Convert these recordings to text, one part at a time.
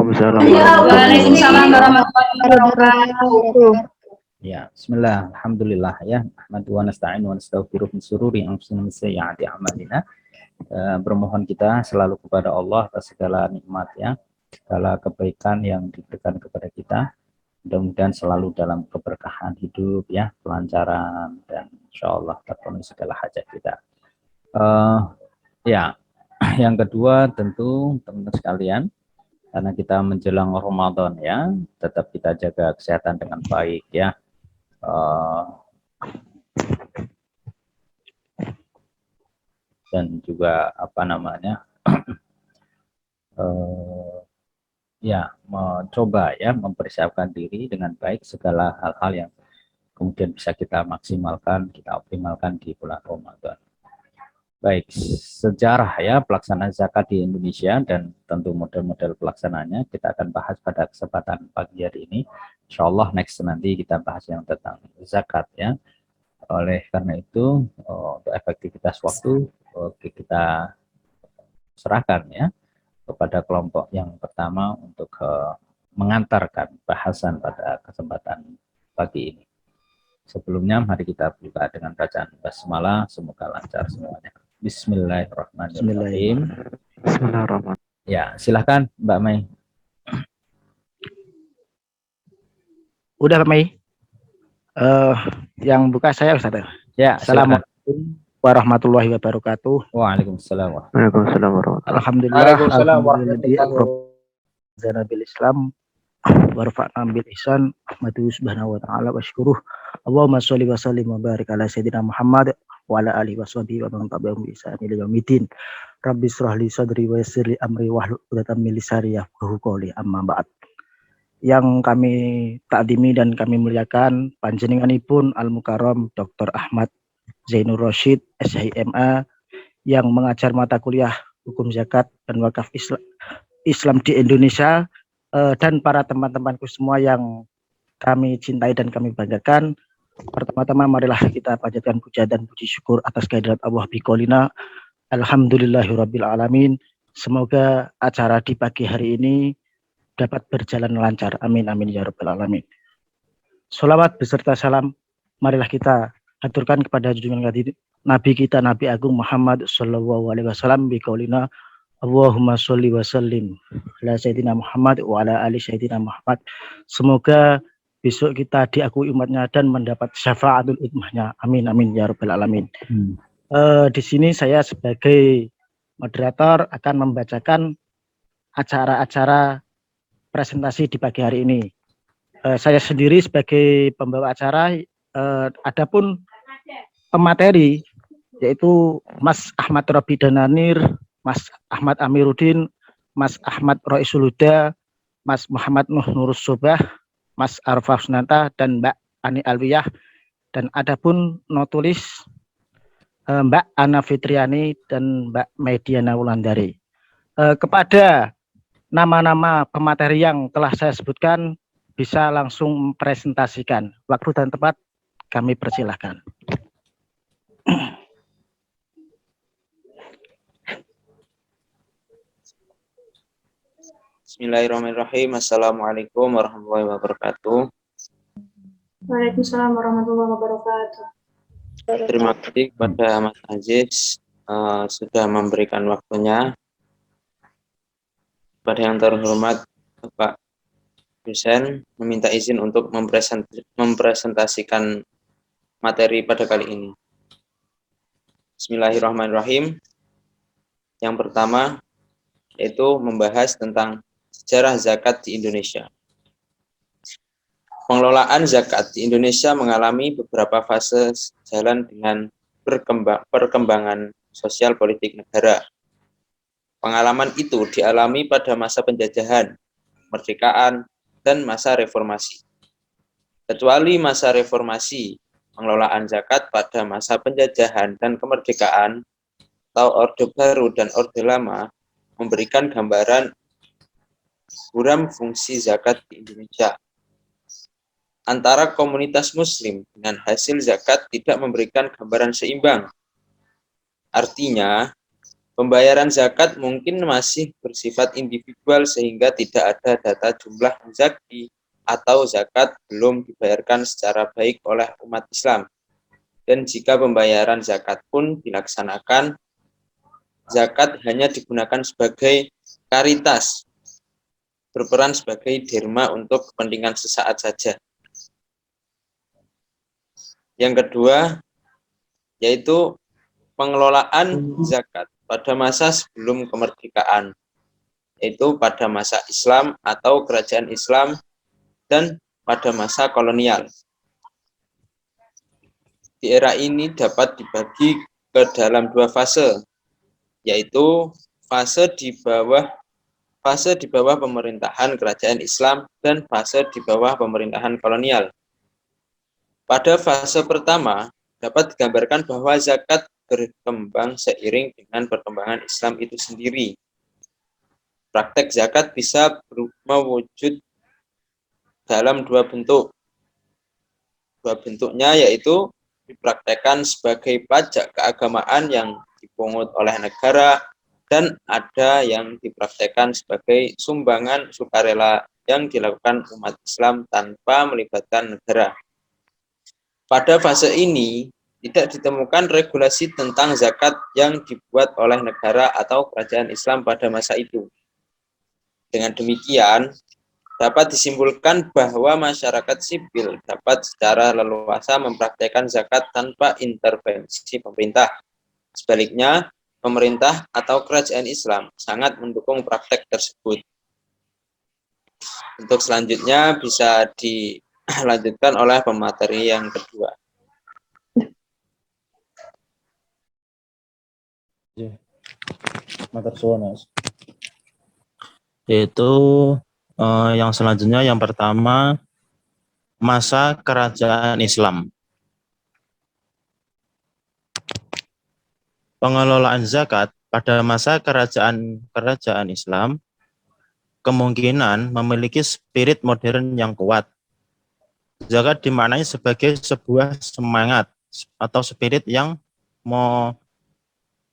Waalaikumsalam warahmatullahi wabarakatuh. Ya, bismillah, alhamdulillah ya. Ahmadu wa nasta'in wa nastaghfiruh min syururi anfusina min sayyiati a'malina. Bermohon kita selalu kepada Allah atas segala nikmat ya, segala kebaikan yang diberikan kepada kita. Mudah-mudahan selalu dalam keberkahan hidup ya, kelancaran dan insyaallah terpenuhi segala hajat kita. Ya, yang kedua tentu teman-teman sekalian, karena kita menjelang Ramadan ya, tetap kita jaga kesehatan dengan baik ya. Dan juga apa namanya ya mencoba ya mempersiapkan diri dengan baik segala hal-hal yang kemudian bisa kita maksimalkan, kita optimalkan di bulan Ramadan. Baik, sejarah ya pelaksanaan zakat di Indonesia dan tentu model-model pelaksanaannya kita akan bahas pada kesempatan pagi hari ini. Insya Allah next nanti kita bahas yang tentang zakat ya. Oleh karena itu untuk efektivitas waktu kita serahkan ya kepada kelompok yang pertama untuk mengantarkan bahasan pada kesempatan pagi ini. Sebelumnya mari kita buka dengan bacaan basmalah, semoga lancar semuanya. Bismillahirrahmanirrahim. Bismillahirrahmanirrahim. Ya, silahkan Mbak Mei. Udah Pak Mei? Yang buka saya Ustaz. Ya, Assalamualaikum warahmatullahi wabarakatuh. Waalaikumsalam. Waalaikumsalam warahmatullahi wabarakatuh. Alhamdulillah bil Islam warfa'na bil ihsan ahmadu subhanahu wa ta'ala wa syukuruh. Allahumma sholli wa sallim wa barik ala sayyidina Muhammad wa ala alihi wa sahbihi wa man tabi'ahum bi ihsan ila yaumil Rabbi shrah li sadri wa yassir li amri wahlul 'uqdatam min lisani yafqahu qawli amma ba'd. Yang kami takdimi dan kami muliakan panjenenganipun Al-Mukarram Dr. Ahmad Zainur Rasyid SHIMA yang mengajar mata kuliah hukum zakat dan wakaf Islam di Indonesia, dan para teman-temanku semua yang kami cintai dan kami banggakan. Pertama-tama marilah kita panjatkan puja dan puji syukur atas kehadirat Allah biqaulina alhamdulillahirabbil alamin. Semoga acara di pagi hari ini dapat berjalan lancar. Amin amin ya rabbal alamin. Sholawat beserta salam marilah kita haturkan kepada junjungan Nabi kita Nabi Agung Muhammad sallallahu alaihi wasallam biqaulina Allahumma sholli wa sallim ala sayyidina Muhammad wa ala ali sayyidina Muhammad. Semoga besok kita diakui umatnya dan mendapat syafaatul ummahnya. Amin amin ya rabbal alamin. Di sini saya sebagai moderator akan membacakan acara-acara presentasi di pagi hari ini. Saya sendiri sebagai pembawa acara, adapun pemateri yaitu Mas Ahmad Robi Dananir, Mas Ahmad Amiruddin, Mas Ahmad Roisul Huda, Mas Muhammad Nuh Nurus Sobah, Mas Arfa Sunanta dan Mbak Ani Alwiyah, dan adapun notulis Mbak Ana Fitriani dan Mbak Mediana Wulandari. Kepada nama-nama pemateri yang telah saya sebutkan bisa langsung presentasikan. Waktu dan tempat kami persilahkan. Bismillahirrahmanirrahim. Assalamualaikum warahmatullahi wabarakatuh. Waalaikumsalam warahmatullahi wabarakatuh. Terima kasih kepada Mas Aziz sudah memberikan waktunya. Pada yang terhormat Bapak dosen meminta izin untuk mempresentasikan materi pada kali ini. Bismillahirrahmanirrahim. Yang pertama yaitu membahas tentang sejarah zakat di Indonesia. Pengelolaan zakat di Indonesia mengalami beberapa fase sejalan dengan perkembangan sosial politik negara. Pengalaman itu dialami pada masa penjajahan, kemerdekaan, dan masa reformasi. Kecuali masa reformasi, pengelolaan zakat pada masa penjajahan dan kemerdekaan atau Orde Baru dan Orde Lama memberikan gambaran buram fungsi zakat di Indonesia. Antara komunitas muslim dengan hasil zakat tidak memberikan gambaran seimbang. Artinya, Pembayaran zakat mungkin masih bersifat individual sehingga tidak ada data jumlah muzaki atau zakat belum dibayarkan secara baik oleh umat Islam. Dan jika pembayaran zakat pun dilaksanakan, zakat hanya digunakan sebagai karitas, berperan sebagai derma untuk kepentingan sesaat saja. Yang kedua, yaitu pengelolaan zakat pada masa sebelum kemerdekaan, yaitu pada masa Islam atau kerajaan Islam dan pada masa kolonial. Di era ini dapat dibagi ke dalam dua fase, yaitu fase di bawah pemerintahan kerajaan Islam dan fase di bawah pemerintahan kolonial. Pada fase pertama, dapat digambarkan bahwa zakat berkembang seiring dengan perkembangan Islam itu sendiri. Praktek zakat bisa mewujud dalam dua bentuk. Dua bentuknya yaitu dipraktekkan sebagai pajak keagamaan yang dipungut oleh negara dan ada yang dipraktekkan sebagai sumbangan sukarela yang dilakukan umat Islam tanpa melibatkan negara. Pada fase ini, tidak ditemukan regulasi tentang zakat yang dibuat oleh negara atau kerajaan Islam pada masa itu. Dengan demikian, dapat disimpulkan bahwa masyarakat sipil dapat secara leluasa mempraktikkan zakat tanpa intervensi pemerintah. Sebaliknya, pemerintah atau kerajaan Islam sangat mendukung praktek tersebut. Untuk selanjutnya bisa dilanjutkan oleh pemateri yang kedua. Yaitu yang selanjutnya, yang pertama, masa kerajaan Islam. Pengelolaan zakat pada masa kerajaan Islam kemungkinan memiliki spirit modern yang kuat. Zakat dimaknai sebagai sebuah semangat atau spirit yang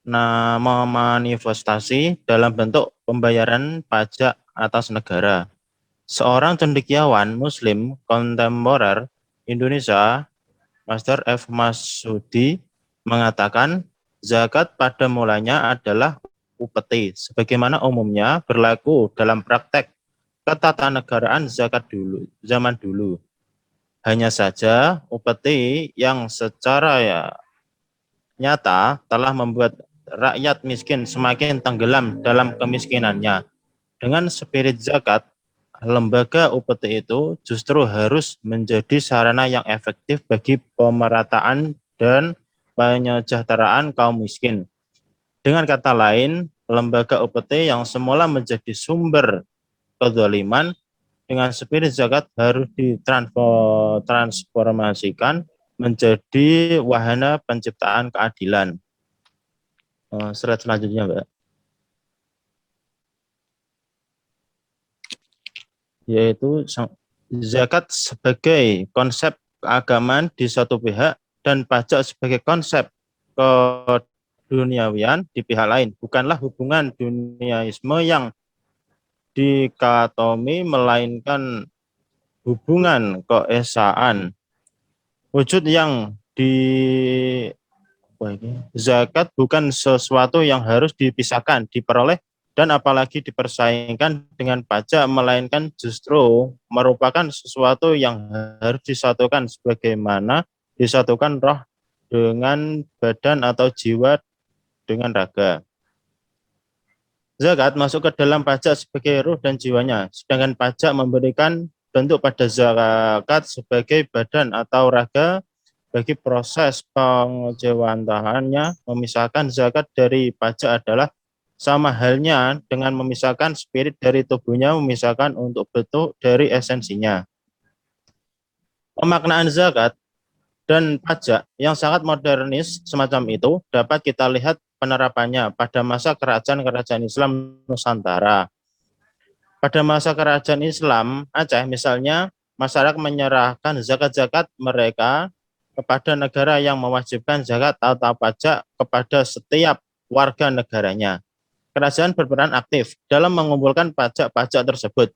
memanifestasi dalam bentuk pembayaran pajak atas negara. Seorang cendekiawan Muslim kontemporer Indonesia, Master F. Masudi, mengatakan zakat pada mulanya adalah upeti, sebagaimana umumnya berlaku dalam praktek ketatanegaraan zakat zaman dulu. Hanya saja upeti yang secara nyata telah membuat rakyat miskin semakin tenggelam dalam kemiskinannya. Dengan spirit zakat, lembaga upeti itu justru harus menjadi sarana yang efektif bagi pemerataan dan penyejahteraan kaum miskin. Dengan kata lain, lembaga upeti yang semula menjadi sumber kezaliman, dengan spirit zakat harus ditransformasikan menjadi wahana penciptaan keadilan. Slide selanjutnya, Mbak. Yaitu zakat sebagai konsep keagamaan di satu pihak dan pajak sebagai konsep keduniawian di pihak lain. Bukanlah hubungan duniaisme yang dikotomi, melainkan hubungan keesaan. Wujud yang zakat bukan sesuatu yang harus dipisahkan, diperoleh, dan apalagi dipersaingkan dengan pajak, melainkan justru merupakan sesuatu yang harus disatukan sebagaimana disatukan roh dengan badan atau jiwa dengan raga. Zakat masuk ke dalam pajak sebagai ruh dan jiwanya, sedangkan pajak memberikan bentuk pada zakat sebagai badan atau raga. Bagi proses pengejawantahannya, memisahkan zakat dari pajak adalah sama halnya dengan memisahkan spirit dari tubuhnya, memisahkan untuk bentuk dari esensinya. Pemaknaan zakat dan pajak yang sangat modernis semacam itu dapat kita lihat penerapannya pada masa kerajaan Islam Nusantara. Pada masa kerajaan Islam Aceh misalnya, masyarakat menyerahkan zakat-zakat mereka kepada negara yang mewajibkan zakat atau pajak kepada setiap warga negaranya. Kerajaan berperan aktif dalam mengumpulkan pajak-pajak tersebut,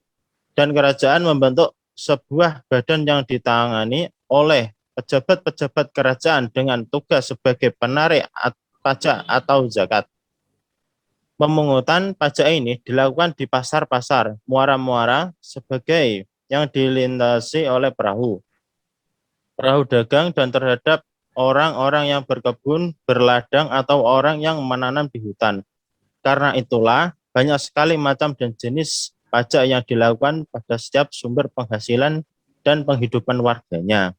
dan kerajaan membentuk sebuah badan yang ditangani oleh pejabat-pejabat kerajaan dengan tugas sebagai penarik pajak atau zakat. Pemungutan pajak ini dilakukan di pasar-pasar, muara-muara sebagai yang dilintasi oleh perahu dagang, dan terhadap orang-orang yang berkebun, berladang, atau orang yang menanam di hutan. Karena itulah banyak sekali macam dan jenis pajak yang dilakukan pada setiap sumber penghasilan dan penghidupan warganya.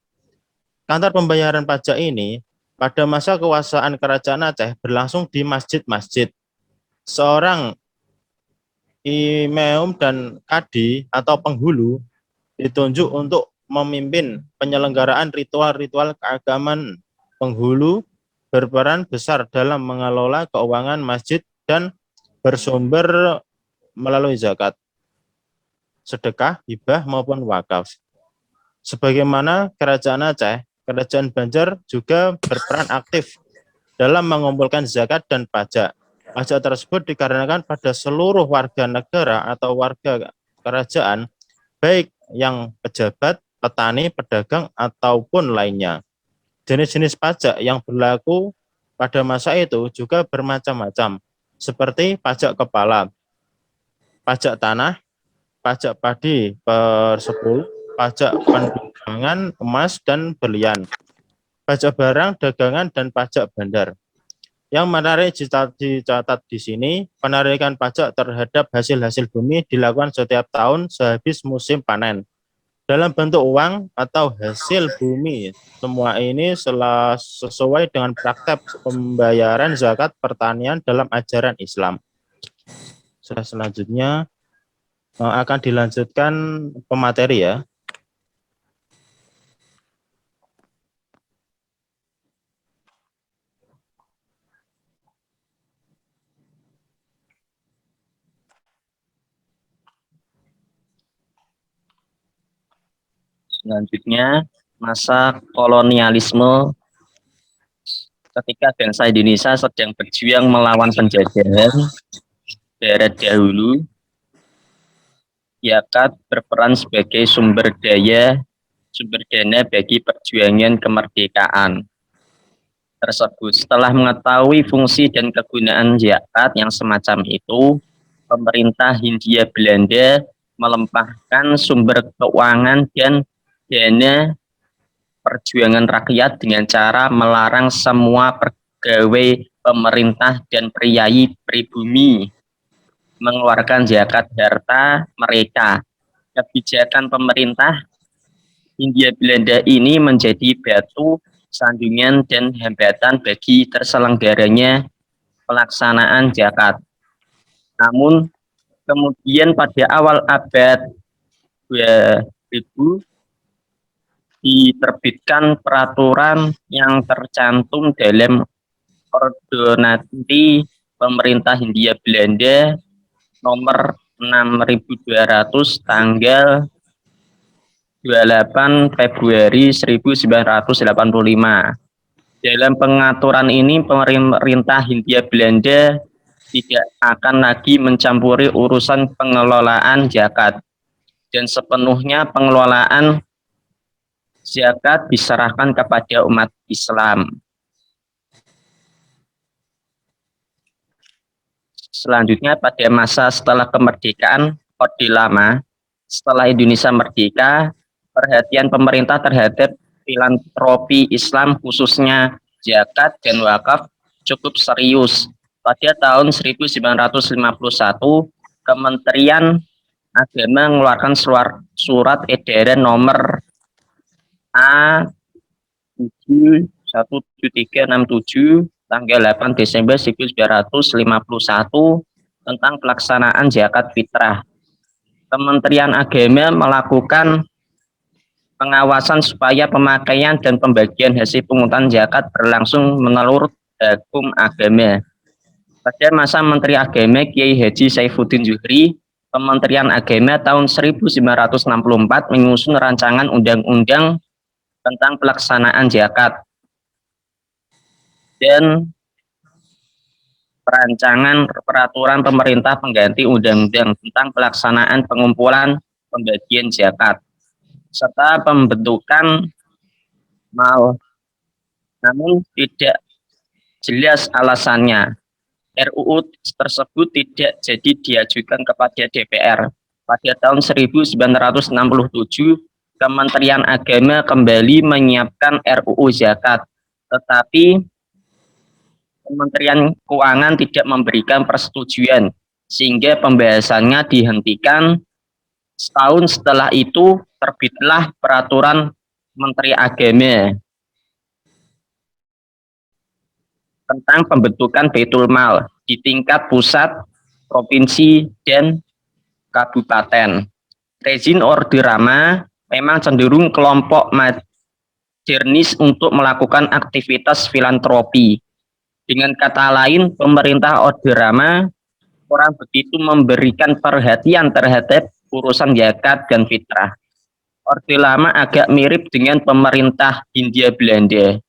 Kantor pembayaran pajak ini pada masa kekuasaan Kerajaan Aceh berlangsung di masjid-masjid. Seorang imam dan kadi atau penghulu ditunjuk untuk memimpin penyelenggaraan ritual-ritual keagamaan. Penghulu berperan besar dalam mengelola keuangan masjid dan bersumber melalui zakat, sedekah, hibah, maupun wakaf. Sebagaimana Kerajaan Aceh, Kerajaan Banjar juga berperan aktif dalam mengumpulkan zakat dan pajak. Pajak tersebut dikarenakan pada seluruh warga negara atau warga kerajaan, baik yang pejabat, petani, pedagang, ataupun lainnya. Jenis-jenis pajak yang berlaku pada masa itu juga bermacam-macam, seperti pajak kepala, pajak tanah, pajak padi per 10, pajak pendagangan emas dan berlian, pajak barang dagangan, dan pajak bandar. Yang menarik dicatat di sini, penarikan pajak terhadap hasil-hasil bumi dilakukan setiap tahun sehabis musim panen dalam bentuk uang atau hasil bumi. Semua ini sesuai dengan praktek pembayaran zakat pertanian dalam ajaran Islam. Selanjutnya akan dilanjutkan pemateri ya. Selanjutnya, masa kolonialisme ketika bangsa Indonesia sedang berjuang melawan penjajahan daerah dahulu, zakat berperan sebagai sumber dana bagi perjuangan kemerdekaan tersebut. Setelah mengetahui fungsi dan kegunaan zakat yang semacam itu, pemerintah Hindia Belanda melempahkan sumber keuangan dan dana perjuangan rakyat dengan cara melarang semua pegawai pemerintah dan priai pribumi mengeluarkan zakat harta mereka. Kebijakan pemerintah Hindia Belanda ini menjadi batu sandungan dan hambatan bagi terselenggaranya pelaksanaan zakat. Namun kemudian pada awal abad 2000 diterbitkan peraturan yang tercantum dalam Ordonansi Pemerintah Hindia Belanda nomor 6200 tanggal 28 Februari 1985. Dalam pengaturan ini, pemerintah Hindia Belanda tidak akan lagi mencampuri urusan pengelolaan zakat, dan sepenuhnya pengelolaan zakat diserahkan kepada umat Islam. Selanjutnya, pada masa setelah kemerdekaan Orde Lama, setelah Indonesia merdeka, perhatian pemerintah terhadap filantropi Islam khususnya zakat dan wakaf cukup serius. Pada tahun 1951, Kementerian Agama mengeluarkan surat edaran nomor A71367 tanggal 8 Desember 1951 tentang pelaksanaan zakat fitrah. Kementerian Agama melakukan pengawasan supaya pemakaian dan pembagian hasil pungutan zakat berlangsung menurut hukum agama. Pada masa Menteri Agama Kiai Haji Saifuddin Zuhri, Kementerian Agama tahun 1964 menyusun rancangan undang-undang tentang pelaksanaan zakat. Dan perancangan peraturan pemerintah pengganti undang-undang tentang pelaksanaan pengumpulan pembagian zakat serta pembentukan mal, namun tidak jelas alasannya. RUU tersebut tidak jadi diajukan kepada DPR. Pada tahun 1967, Kementerian Agama kembali menyiapkan RUU Zakat, tetapi Kementerian Keuangan tidak memberikan persetujuan, sehingga pembahasannya dihentikan. Setahun setelah itu, terbitlah Peraturan Menteri Agama tentang pembentukan Baitul Mal di tingkat pusat, provinsi, dan kabupaten. Rezim Orde Lama memang cenderung kelompok modernis untuk melakukan aktivitas filantropi. Dengan kata lain, pemerintah Orde Lama kurang begitu memberikan perhatian terhadap urusan zakat dan fitrah. Orde Lama agak mirip dengan pemerintah Hindia Belanda,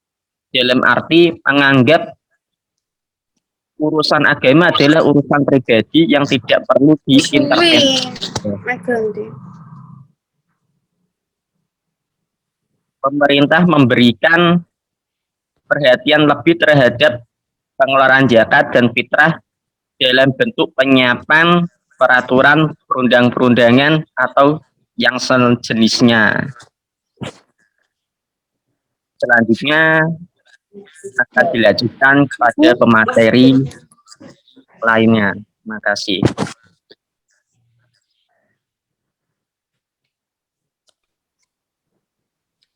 dalam arti menganggap urusan agama adalah urusan pribadi yang tidak perlu diintervensi. Pemerintah memberikan perhatian lebih terhadap pengeluaran zakat dan fitrah dalam bentuk penyiapan peraturan perundang-perundangan atau yang sejenisnya. Selanjutnya akan dilanjutkan pada pemateri lainnya. Terima kasih.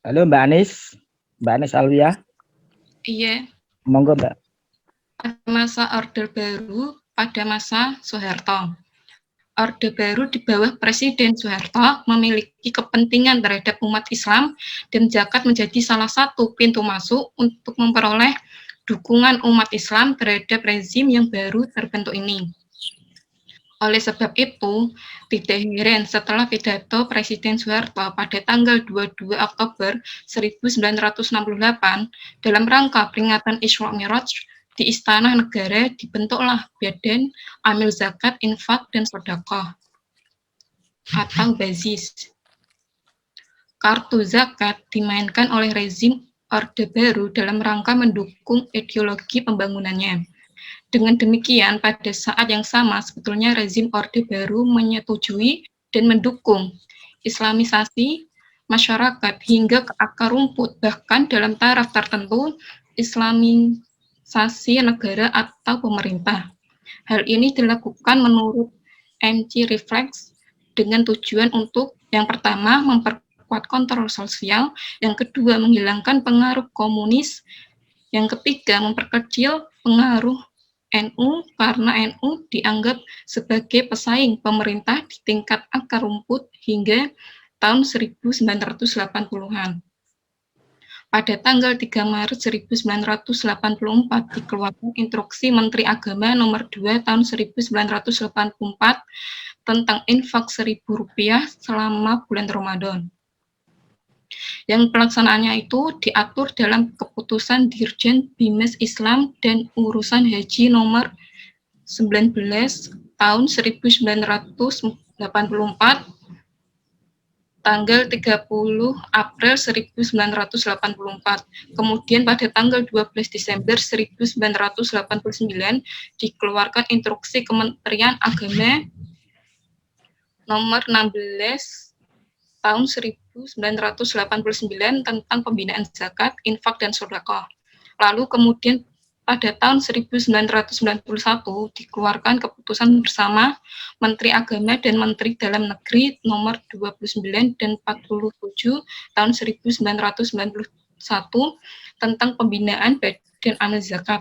Halo Mbak Anis Alwia, Iya, monggo Mbak. masa Orde Baru pada masa Soeharto. Orde Baru di bawah Presiden Soeharto memiliki kepentingan terhadap umat Islam dan zakat menjadi salah satu pintu masuk untuk memperoleh dukungan umat Islam terhadap rezim yang baru terbentuk ini. Oleh sebab itu, tidak heran setelah pidato Presiden Soeharto pada tanggal 22 Oktober 1968 dalam rangka peringatan Isra Mi'raj di Istana Negara dibentuklah Badan Amil Zakat, Infak, dan Sedekah atau BAZIS. Kartu zakat dimainkan oleh rezim Orde Baru dalam rangka mendukung ideologi pembangunannya. Dengan demikian, pada saat yang sama sebetulnya rezim Orde Baru menyetujui dan mendukung Islamisasi masyarakat hingga ke akar rumput, bahkan dalam taraf tertentu Islamisasi negara atau pemerintah. Hal ini dilakukan menurut MC Reflex dengan tujuan untuk yang pertama memperkuat kontrol sosial, yang kedua menghilangkan pengaruh komunis, yang ketiga memperkecil pengaruh NU karena NU dianggap sebagai pesaing pemerintah di tingkat akar rumput hingga tahun 1980-an. Pada tanggal 3 Maret 1984 dikeluarkan Instruksi Menteri Agama nomor 2 tahun 1984 tentang infak Rp1.000 selama bulan Ramadan. Yang pelaksanaannya itu diatur dalam keputusan Dirjen Bimas Islam dan Urusan Haji nomor 19 tahun 1984 tanggal 30 April 1984. Kemudian pada tanggal 12 Desember 1989 dikeluarkan Instruksi Kementerian Agama nomor 16 tahun 1989 tentang pembinaan zakat, infak, dan sedekah. Lalu kemudian pada tahun 1991 dikeluarkan keputusan bersama Menteri Agama dan Menteri Dalam Negeri nomor 29 dan 47 tahun 1991 tentang pembinaan Badan Amil Zakat,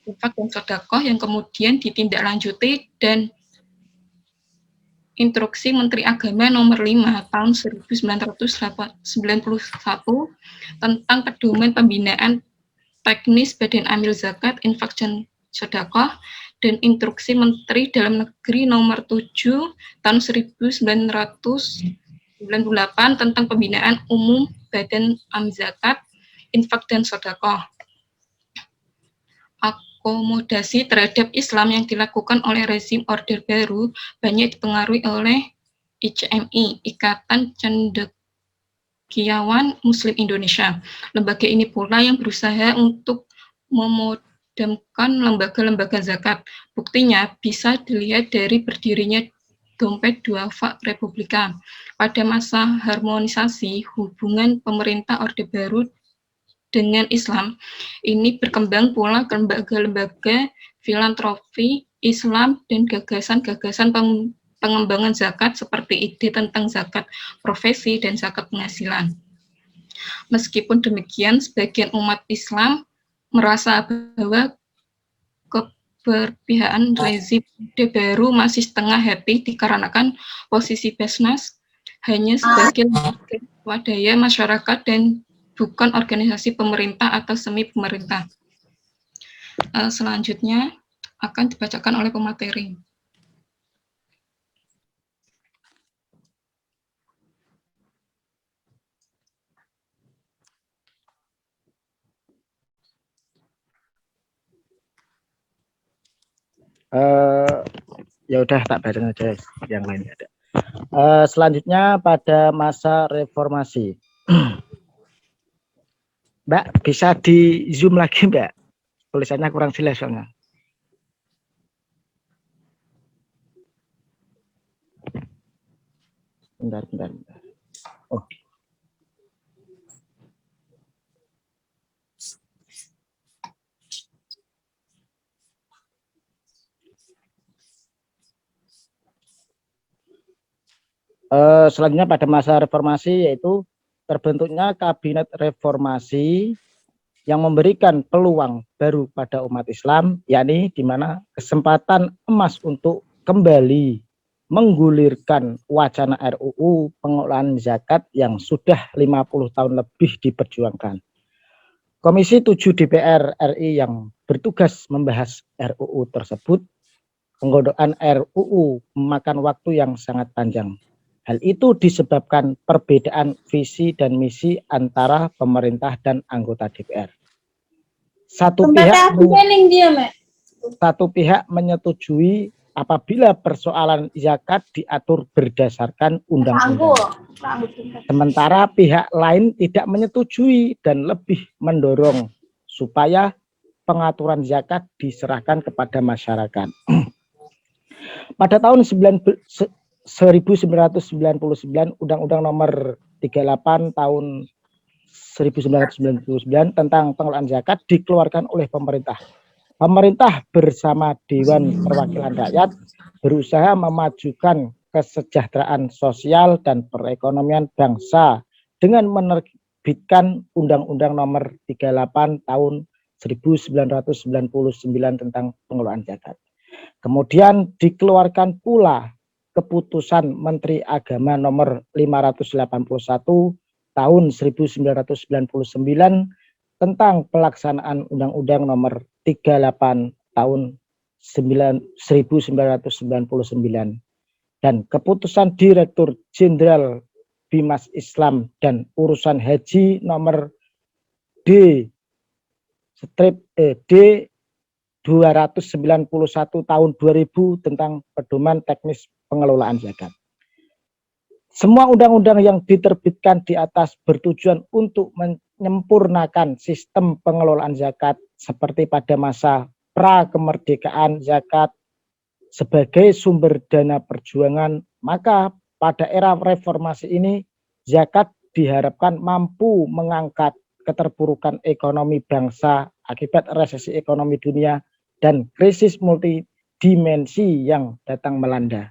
infak, dan sedekah yang kemudian ditindaklanjuti dan Instruksi Menteri Agama nomor 5 tahun 1991 tentang pedoman pembinaan teknis Badan Amil Zakat, Infak, dan Sedekah, dan Instruksi Menteri Dalam Negeri nomor 7 tahun 1998 tentang pembinaan umum Badan Amil Zakat, Infak, dan Sedekah. akomodasi terhadap Islam yang dilakukan oleh rezim Orde Baru banyak dipengaruhi oleh ICMI, Ikatan Cendekiawan Muslim Indonesia. Lembaga ini pula yang berusaha untuk memadamkan lembaga-lembaga zakat. Buktinya bisa dilihat dari berdirinya Dompet Duafa Republika. Pada masa harmonisasi hubungan pemerintah Orde Baru dengan Islam, ini berkembang pula ke lembaga-lembaga filantropi Islam dan gagasan-gagasan pengembangan zakat seperti ide tentang zakat profesi dan zakat penghasilan. Meskipun demikian, sebagian umat Islam merasa bahwa keberpihakan rezim Orde Baru masih setengah happy dikarenakan posisi Basnas hanya sebagai wadaya masyarakat dan bukan organisasi pemerintah atau semi pemerintah. Selanjutnya akan dibacakan oleh pemateri. Ya udah tak bacain aja yang lain ada. Selanjutnya pada masa reformasi. Mbak, bisa di zoom lagi Mbak? Tulisannya kurang jelas soalnya. Bentar. Oh. Selanjutnya pada masa reformasi yaitu terbentuknya kabinet reformasi yang memberikan peluang baru pada umat Islam, yakni di mana kesempatan emas untuk kembali menggulirkan wacana RUU pengelolaan zakat yang sudah 50 tahun lebih diperjuangkan. Komisi 7 DPR RI yang bertugas membahas RUU tersebut, penggodaan RUU memakan waktu yang sangat panjang. Hal itu disebabkan perbedaan visi dan misi antara pemerintah dan anggota DPR. Satu pihak menyetujui apabila persoalan zakat diatur berdasarkan undang-undang. Sementara pihak lain tidak menyetujui dan lebih mendorong supaya pengaturan zakat diserahkan kepada masyarakat. Pada tahun 1999 Undang-Undang Nomor 38 Tahun 1999 tentang pengelolaan zakat dikeluarkan oleh pemerintah. Pemerintah bersama Dewan Perwakilan Rakyat berusaha memajukan kesejahteraan sosial dan perekonomian bangsa dengan menerbitkan Undang-Undang Nomor 38 Tahun 1999 tentang pengelolaan zakat. Kemudian dikeluarkan pula Keputusan Menteri Agama Nomor 581 Tahun 1999 tentang pelaksanaan Undang-Undang Nomor 38 Tahun 1999 dan Keputusan Direktur Jenderal Bimas Islam dan Urusan Haji Nomor D/291 Tahun 2000 tentang pedoman teknis pengelolaan zakat. Semua undang-undang yang diterbitkan di atas bertujuan untuk menyempurnakan sistem pengelolaan zakat seperti pada masa pra-kemerdekaan zakat sebagai sumber dana perjuangan, maka pada era reformasi ini zakat diharapkan mampu mengangkat keterpurukan ekonomi bangsa akibat resesi ekonomi dunia dan krisis multidimensi yang datang melanda.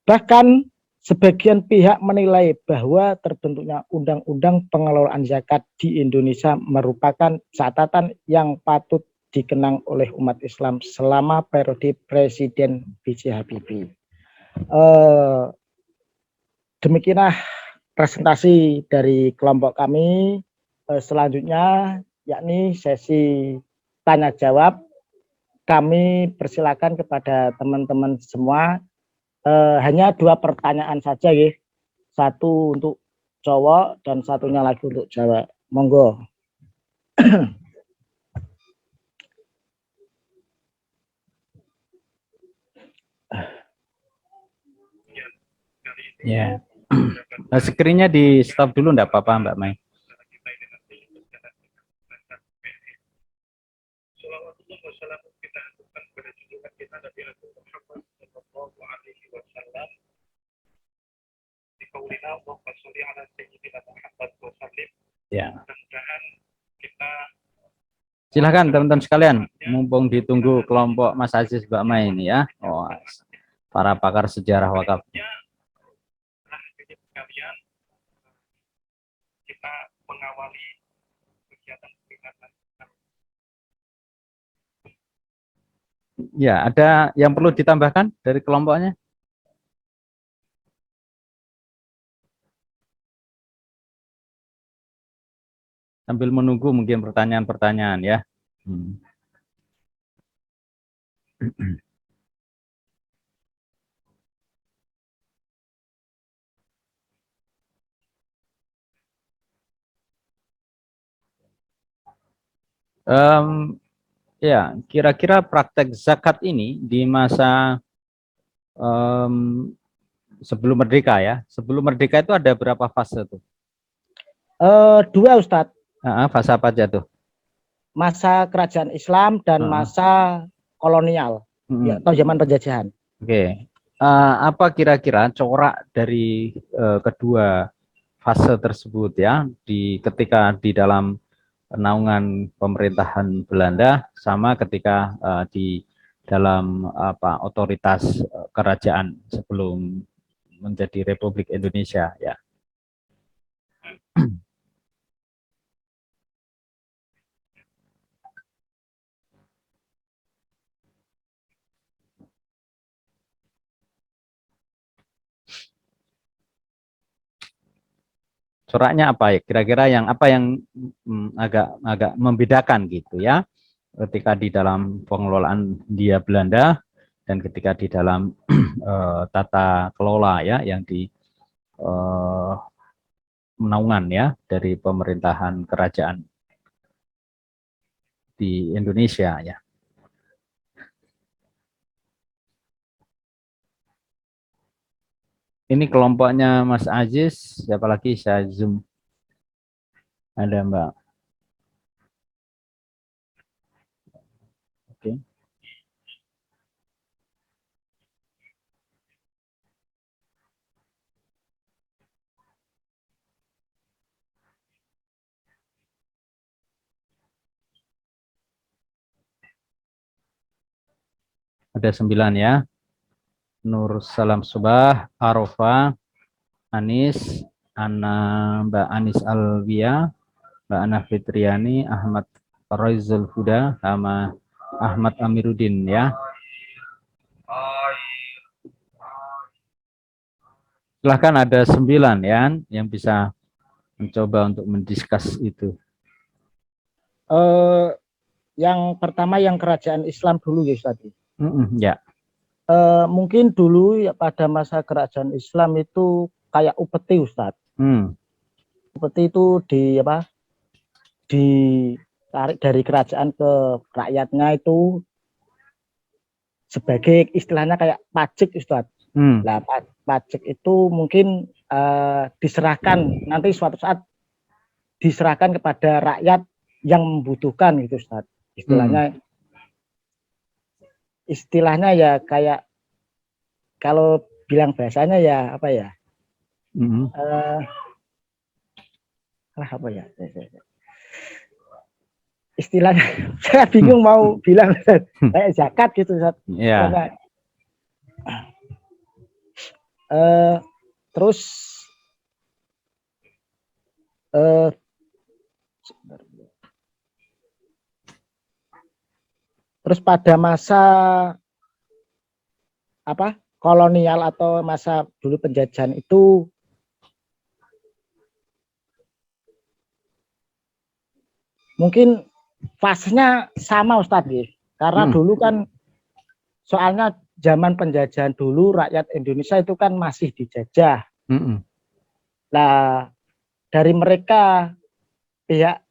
Bahkan sebagian pihak menilai bahwa terbentuknya undang-undang pengelolaan zakat di Indonesia merupakan catatan yang patut dikenang oleh umat Islam selama periode Presiden B.J. Habibie. Demikianlah presentasi dari kelompok kami. Selanjutnya yakni sesi tanya jawab. Kami persilakan kepada teman-teman semua. Hanya 2 pertanyaan saja ya. Satu untuk cowok dan satunya lagi untuk cewek. Monggo. Ya. Nah, screen-nya di stop dulu enggak apa-apa Mbak Mai. Ya. Silahkan teman-teman sekalian, mumpung ditunggu kelompok Mas Aziz Mbak Mai ini ya. Oh, para pakar sejarah wakaf. Ya, ada yang perlu ditambahkan dari kelompoknya? Sambil menunggu mungkin pertanyaan-pertanyaan ya. Ya, kira-kira praktek zakat ini di masa sebelum merdeka ya. Sebelum merdeka itu ada berapa fase tuh? Dua Ustadz, Fase apa aja tuh? masa kerajaan Islam dan masa kolonial, ya, atau zaman penjajahan. Oke. Apa kira-kira corak dari kedua fase tersebut ya, ketika di dalam naungan pemerintahan Belanda sama ketika di dalam otoritas kerajaan sebelum menjadi Republik Indonesia ya. Coraknya apa ya? Kira-kira yang agak membedakan gitu ya, ketika di dalam pengelolaan Hindia Belanda dan ketika di dalam tata kelola ya yang di naungan ya dari pemerintahan kerajaan di Indonesia ya. Ini kelompoknya Mas Aziz, siapa lagi? Saya zoom. Ada Mbak. Oke. Ada 9 ya. Nur Salam Subah, Arofa, Anis, Mbak Anis Alvia, Mbak Ana Fitriani, Ahmad Roizul Huda, sama Ahmad Amiruddin ya. Silahkan, ada 9 ya yang bisa mencoba untuk mendiskus itu. Yang pertama yang kerajaan Islam dulu ya Ustaz. Ya. Mungkin dulu ya pada masa kerajaan Islam itu kayak upeti Ustaz. Upeti itu ditarik dari kerajaan ke rakyatnya itu sebagai istilahnya kayak pajak Ustaz. Nah, pajak itu mungkin diserahkan nanti suatu saat diserahkan kepada rakyat yang membutuhkan gitu Ustaz. Istilahnya ya kayak kalau bilang bahasanya ya apa ya? Apa ya? Istilahnya saya bingung mau bilang kayak zakat gitu Ustaz. Yeah. Terus pada masa kolonial atau masa dulu penjajahan itu mungkin fasenya sama Ustadz ya. Karena dulu kan soalnya zaman penjajahan dulu rakyat Indonesia itu kan masih dijajah. Nah, dari mereka pihak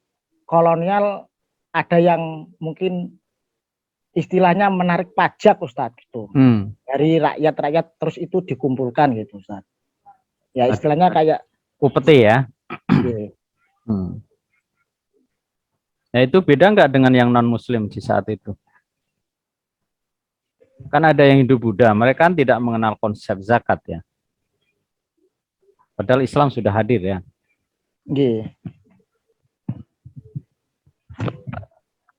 kolonial ada yang mungkin istilahnya menarik pajak Ustadz gitu. Dari rakyat-rakyat terus itu dikumpulkan gitu Ustadz. Ya istilahnya kayak upeti ya. iya. Nah itu beda nggak dengan yang non Muslim di saat itu? Kan ada yang Hindu Buddha, mereka kan tidak mengenal konsep zakat ya. Padahal Islam sudah hadir ya. Iya.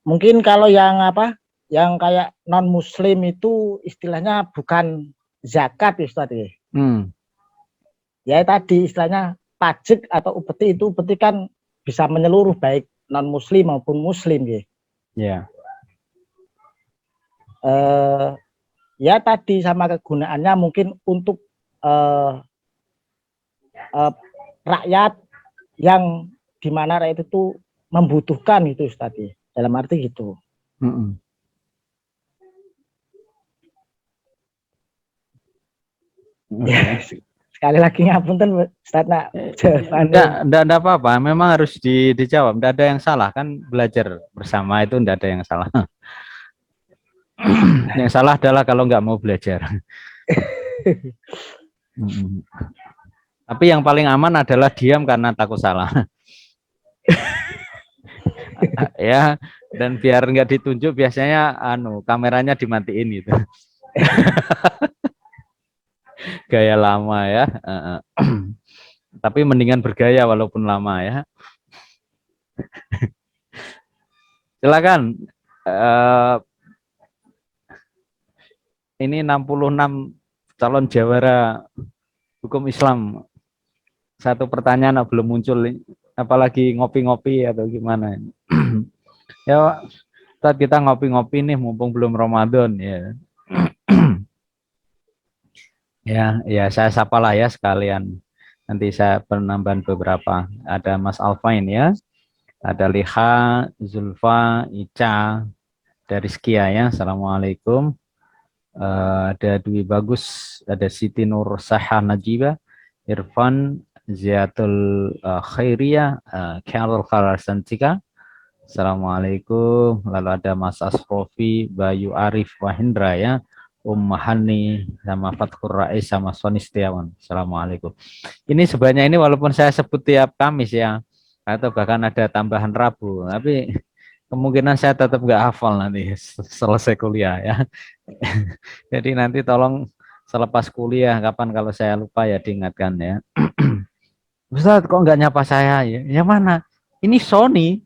Mungkin kalau yang apa? Yang kayak non Muslim itu istilahnya bukan zakat ya Ustaz ya. Ya tadi istilahnya pajak atau upeti itu upeti kan bisa menyeluruh baik non Muslim maupun Muslim ya. Ya. Ya tadi sama kegunaannya mungkin untuk rakyat yang dimana rakyat itu membutuhkan itu Ustaz ya. Dalam arti gitu. Ya, sekali lagi ngapunten Ustaz nak jawabannya. Enggak apa-apa, memang harus dijawab. Enggak ada yang salah kan, belajar bersama itu enggak ada yang salah. Yang salah adalah kalau nggak mau belajar. Tapi yang paling aman adalah diam karena takut salah. Ya, dan biar nggak ditunjuk biasanya kameranya dimatiin gitu. Gaya lama ya. Tapi mendingan bergaya walaupun lama ya. Silakan. Ini 66 calon jawara hukum Islam. Satu pertanyaan belum muncul, apalagi ngopi-ngopi atau gimana. Ya, saat kita ngopi-ngopi nih, mumpung belum Ramadan ya. Ya saya sapalah ya sekalian. Nanti saya penambahan beberapa. Ada Mas Alfain ya, ada Liha, Zulfa, Ica, dari Skia ya. Assalamualaikum. Ada Dwi Bagus, ada Siti Nur Saha Najiba, Irfan, Ziatul Khairiyah, Carol Karasantika. Assalamualaikum. Lalu ada Mas Asrofi, Bayu Arif Wahindra ya, Hani, sama Fathur Rais, sama Soni Setiawan. Assalamualaikum. Ini sebanyak ini walaupun saya sebut tiap Kamis ya, atau bahkan ada tambahan Rabu, tapi kemungkinan saya tetap nggak hafal nanti selesai kuliah ya. Jadi nanti tolong selepas kuliah kapan kalau saya lupa ya diingatkan ya. Ustaz kok nggak nyapa saya ya? Yang mana? Ini Sony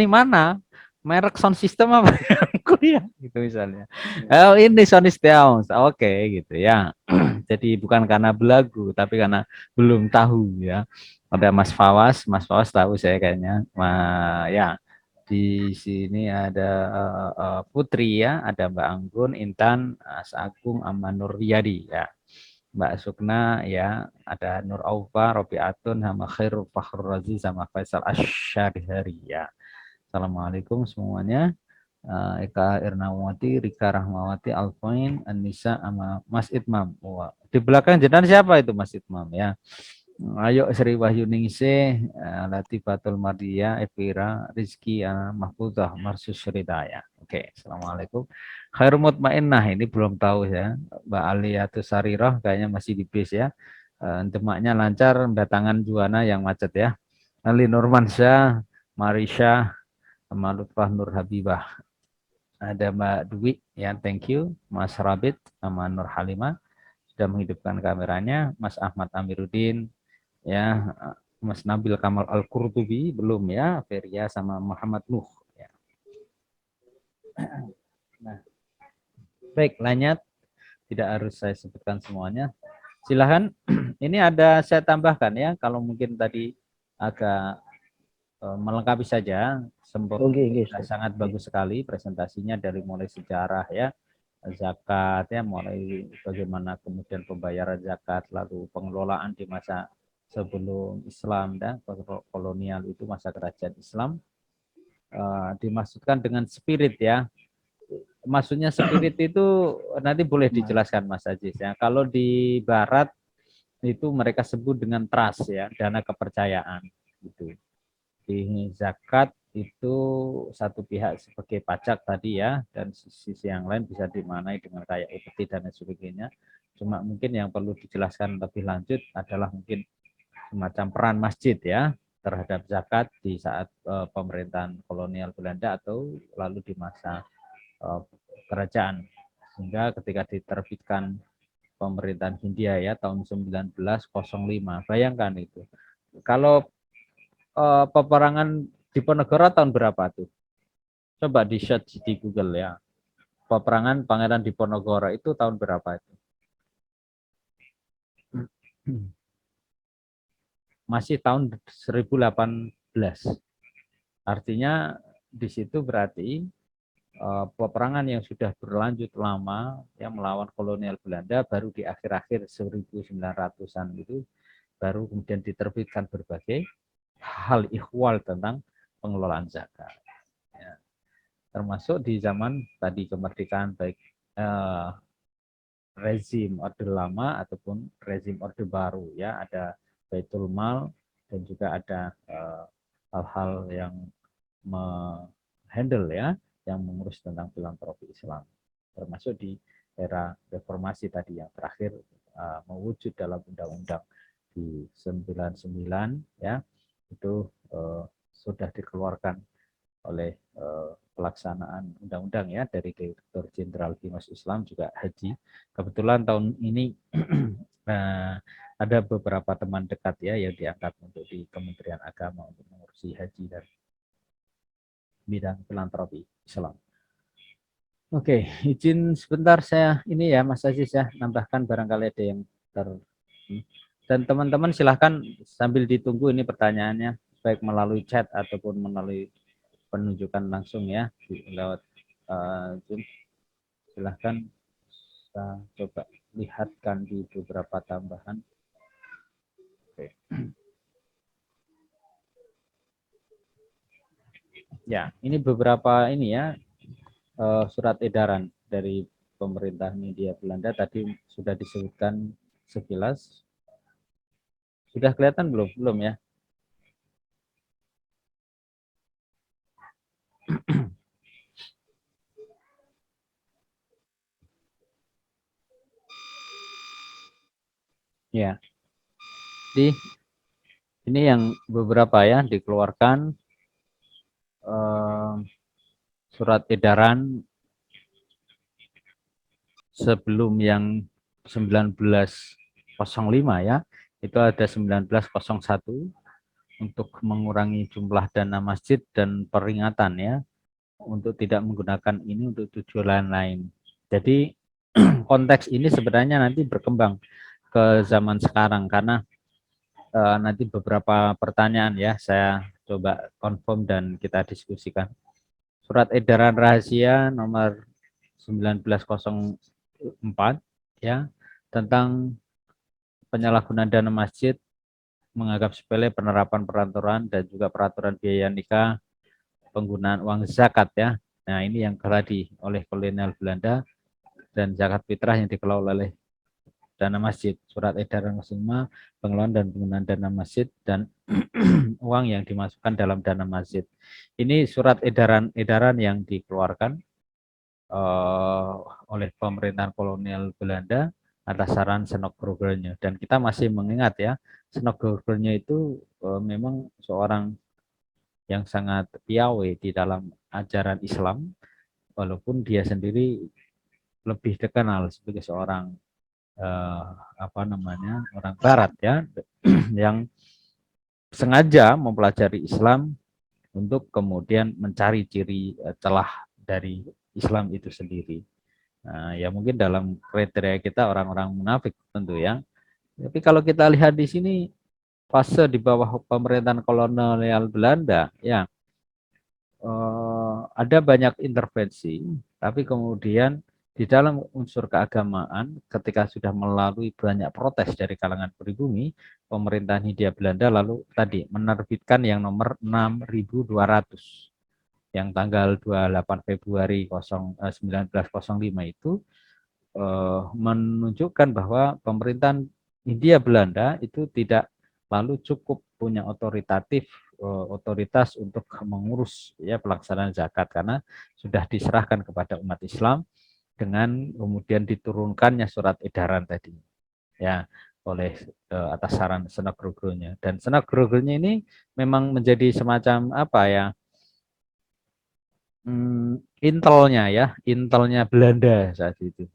mana? Merek sound system apa kuliah gitu misalnya. Oh ini Sony Setiawan. Oke gitu ya. Jadi bukan karena belagu tapi karena belum tahu ya. Ada Mas Fawas tahu saya kayaknya. Ya. Di sini ada Putri ya, ada Mbak Anggun, Intan, Agung, Amanur Riyadi ya. Mbak Sukna ya, ada Nur Aufa, Robi Atun, sama Khairul Fakhrul Razi, sama Faisal Asyarihari ya. Assalamualaikum semuanya. Eka Irnawati, Rika Rahmawati, Alfain, Anissa, sama Mas Itmam. Wah, di belakang jenengan siapa itu Mas Itmam ya? Ayo Sri Wahyuningsih, Latifatul Mardia, Evira, Rizky, Mahfudzah, Marsus Ridaya. Oke, Assalamualaikum. Khairul Mutmainnah, ini belum tahu ya. Mbak Aliatus Sarirah, kayaknya masih di bis ya. Demaknya lancar, mendatangan Juwana yang macet ya. Ali Nurmansyah, Marisha, sama Lutfah Nur Habibah. Ada Mbak Dwi, ya thank you. Mas Rabit, sama Nur Halimah, sudah menghidupkan kameranya. Mas Ahmad Amiruddin, ya Mas Nabil Kamal Al-Qurtubi belum ya, Feria sama Muhammad Nuh ya. Nah, baik lanjut, tidak harus saya sebutkan semuanya. Silahkan, ini ada saya tambahkan ya, kalau mungkin tadi agak melengkapi saja, sangat bagus sekali presentasinya dari mulai sejarah ya, zakat ya, mulai bagaimana kemudian pembayaran zakat, lalu pengelolaan di masa sebelum Islam dan kolonial itu masa kerajaan Islam, dimaksudkan dengan spirit ya. Maksudnya spirit itu nanti boleh dijelaskan Mas Aziz ya. Kalau di Barat itu mereka sebut dengan trust ya, dana kepercayaan gitu. Di zakat itu satu pihak sebagai pajak tadi ya, dan sisi yang lain bisa dimaknai dengan kayak upeti dan sebagainya. Cuma mungkin yang perlu dijelaskan lebih lanjut adalah mungkin semacam peran masjid ya terhadap zakat di saat pemerintahan kolonial Belanda atau lalu di masa kerajaan. Sehingga ketika diterbitkan pemerintahan Hindia ya tahun 1905, bayangkan itu. Kalau peperangan Diponegoro tahun berapa tuh? Coba di search di Google ya. Peperangan Pangeran Diponegoro itu tahun berapa itu? Masih tahun 1018. Artinya di situ berarti peperangan yang sudah berlanjut lama yang melawan kolonial Belanda baru di akhir-akhir 1900-an itu baru kemudian diterbitkan berbagai hal ihwal tentang pengelolaan zakat. Ya. Termasuk di zaman tadi kemerdekaan baik rezim Orde Lama ataupun rezim Orde Baru ya, ada Baitul Mal dan juga ada hal-hal yang menghandle ya, yang mengurus tentang filantropi Islam, termasuk di era reformasi tadi yang terakhir mewujud dalam undang-undang di 99 ya, itu sudah dikeluarkan oleh pelaksanaan undang-undang ya dari Direktur Jenderal Bimas Islam juga haji. Kebetulan tahun ini ada beberapa teman dekat ya yang diangkat untuk di Kementerian Agama untuk mengurusi haji dan bidang filantropi Islam. Oke, izin sebentar saya ini ya Mas Aziz ya, nambahkan barangkali ada yang dan teman-teman silahkan sambil ditunggu ini pertanyaannya baik melalui chat ataupun melalui penunjukan langsung ya lewat Zoom. Silahkan kita coba lihatkan di beberapa tambahan. Oke. Ya, ini beberapa ini ya surat edaran dari pemerintah Hindia Belanda tadi sudah disebutkan sekilas. Sudah kelihatan belum? Belum ya? Ya. Ini yang beberapa ya dikeluarkan surat edaran sebelum yang 1905 ya, itu ada 1901 untuk mengurangi jumlah dana masjid dan peringatan ya untuk tidak menggunakan ini untuk tujuan lain. Jadi konteks ini sebenarnya nanti berkembang ke zaman sekarang karena nanti beberapa pertanyaan ya saya coba confirm dan kita diskusikan. Surat edaran rahasia nomor 1904 ya tentang penyalahgunaan dana masjid, menganggap sepele penerapan peraturan dan juga peraturan biaya nikah, penggunaan uang zakat ya. Nah, ini yang tadi oleh kolonial Belanda dan zakat fitrah yang dikelola oleh dana masjid. Surat edaran 5 pengelolaan dan penggunaan dana masjid dan uang yang dimasukkan dalam dana masjid. Ini surat edaran yang dikeluarkan oleh pemerintahan kolonial Belanda atas saran Senok Grogelnya. Dan kita masih mengingat ya, Senok Grogelnya itu memang seorang yang sangat piawai di dalam ajaran Islam, walaupun dia sendiri lebih dikenal sebagai seorang orang Barat ya, yang sengaja mempelajari Islam untuk kemudian mencari ciri celah dari Islam itu sendiri. Nah, ya mungkin dalam kriteria kita orang-orang munafik tentu ya. Tapi kalau kita lihat di sini fase di bawah pemerintahan kolonial Belanda ya ada banyak intervensi, tapi kemudian di dalam unsur keagamaan ketika sudah melalui banyak protes dari kalangan pribumi, pemerintahan Hindia Belanda lalu tadi menerbitkan yang nomor 6200 yang tanggal 28 Februari 1905 itu menunjukkan bahwa pemerintahan Hindia Belanda itu tidak lalu cukup punya otoritas untuk mengurus ya pelaksanaan zakat karena sudah diserahkan kepada umat Islam dengan kemudian diturunkannya surat edaran tadi, ya, oleh atas saran Senak Grogolnya. Dan Senak Grogolnya ini memang menjadi semacam apa ya, intelnya ya, intelnya Belanda saat itu.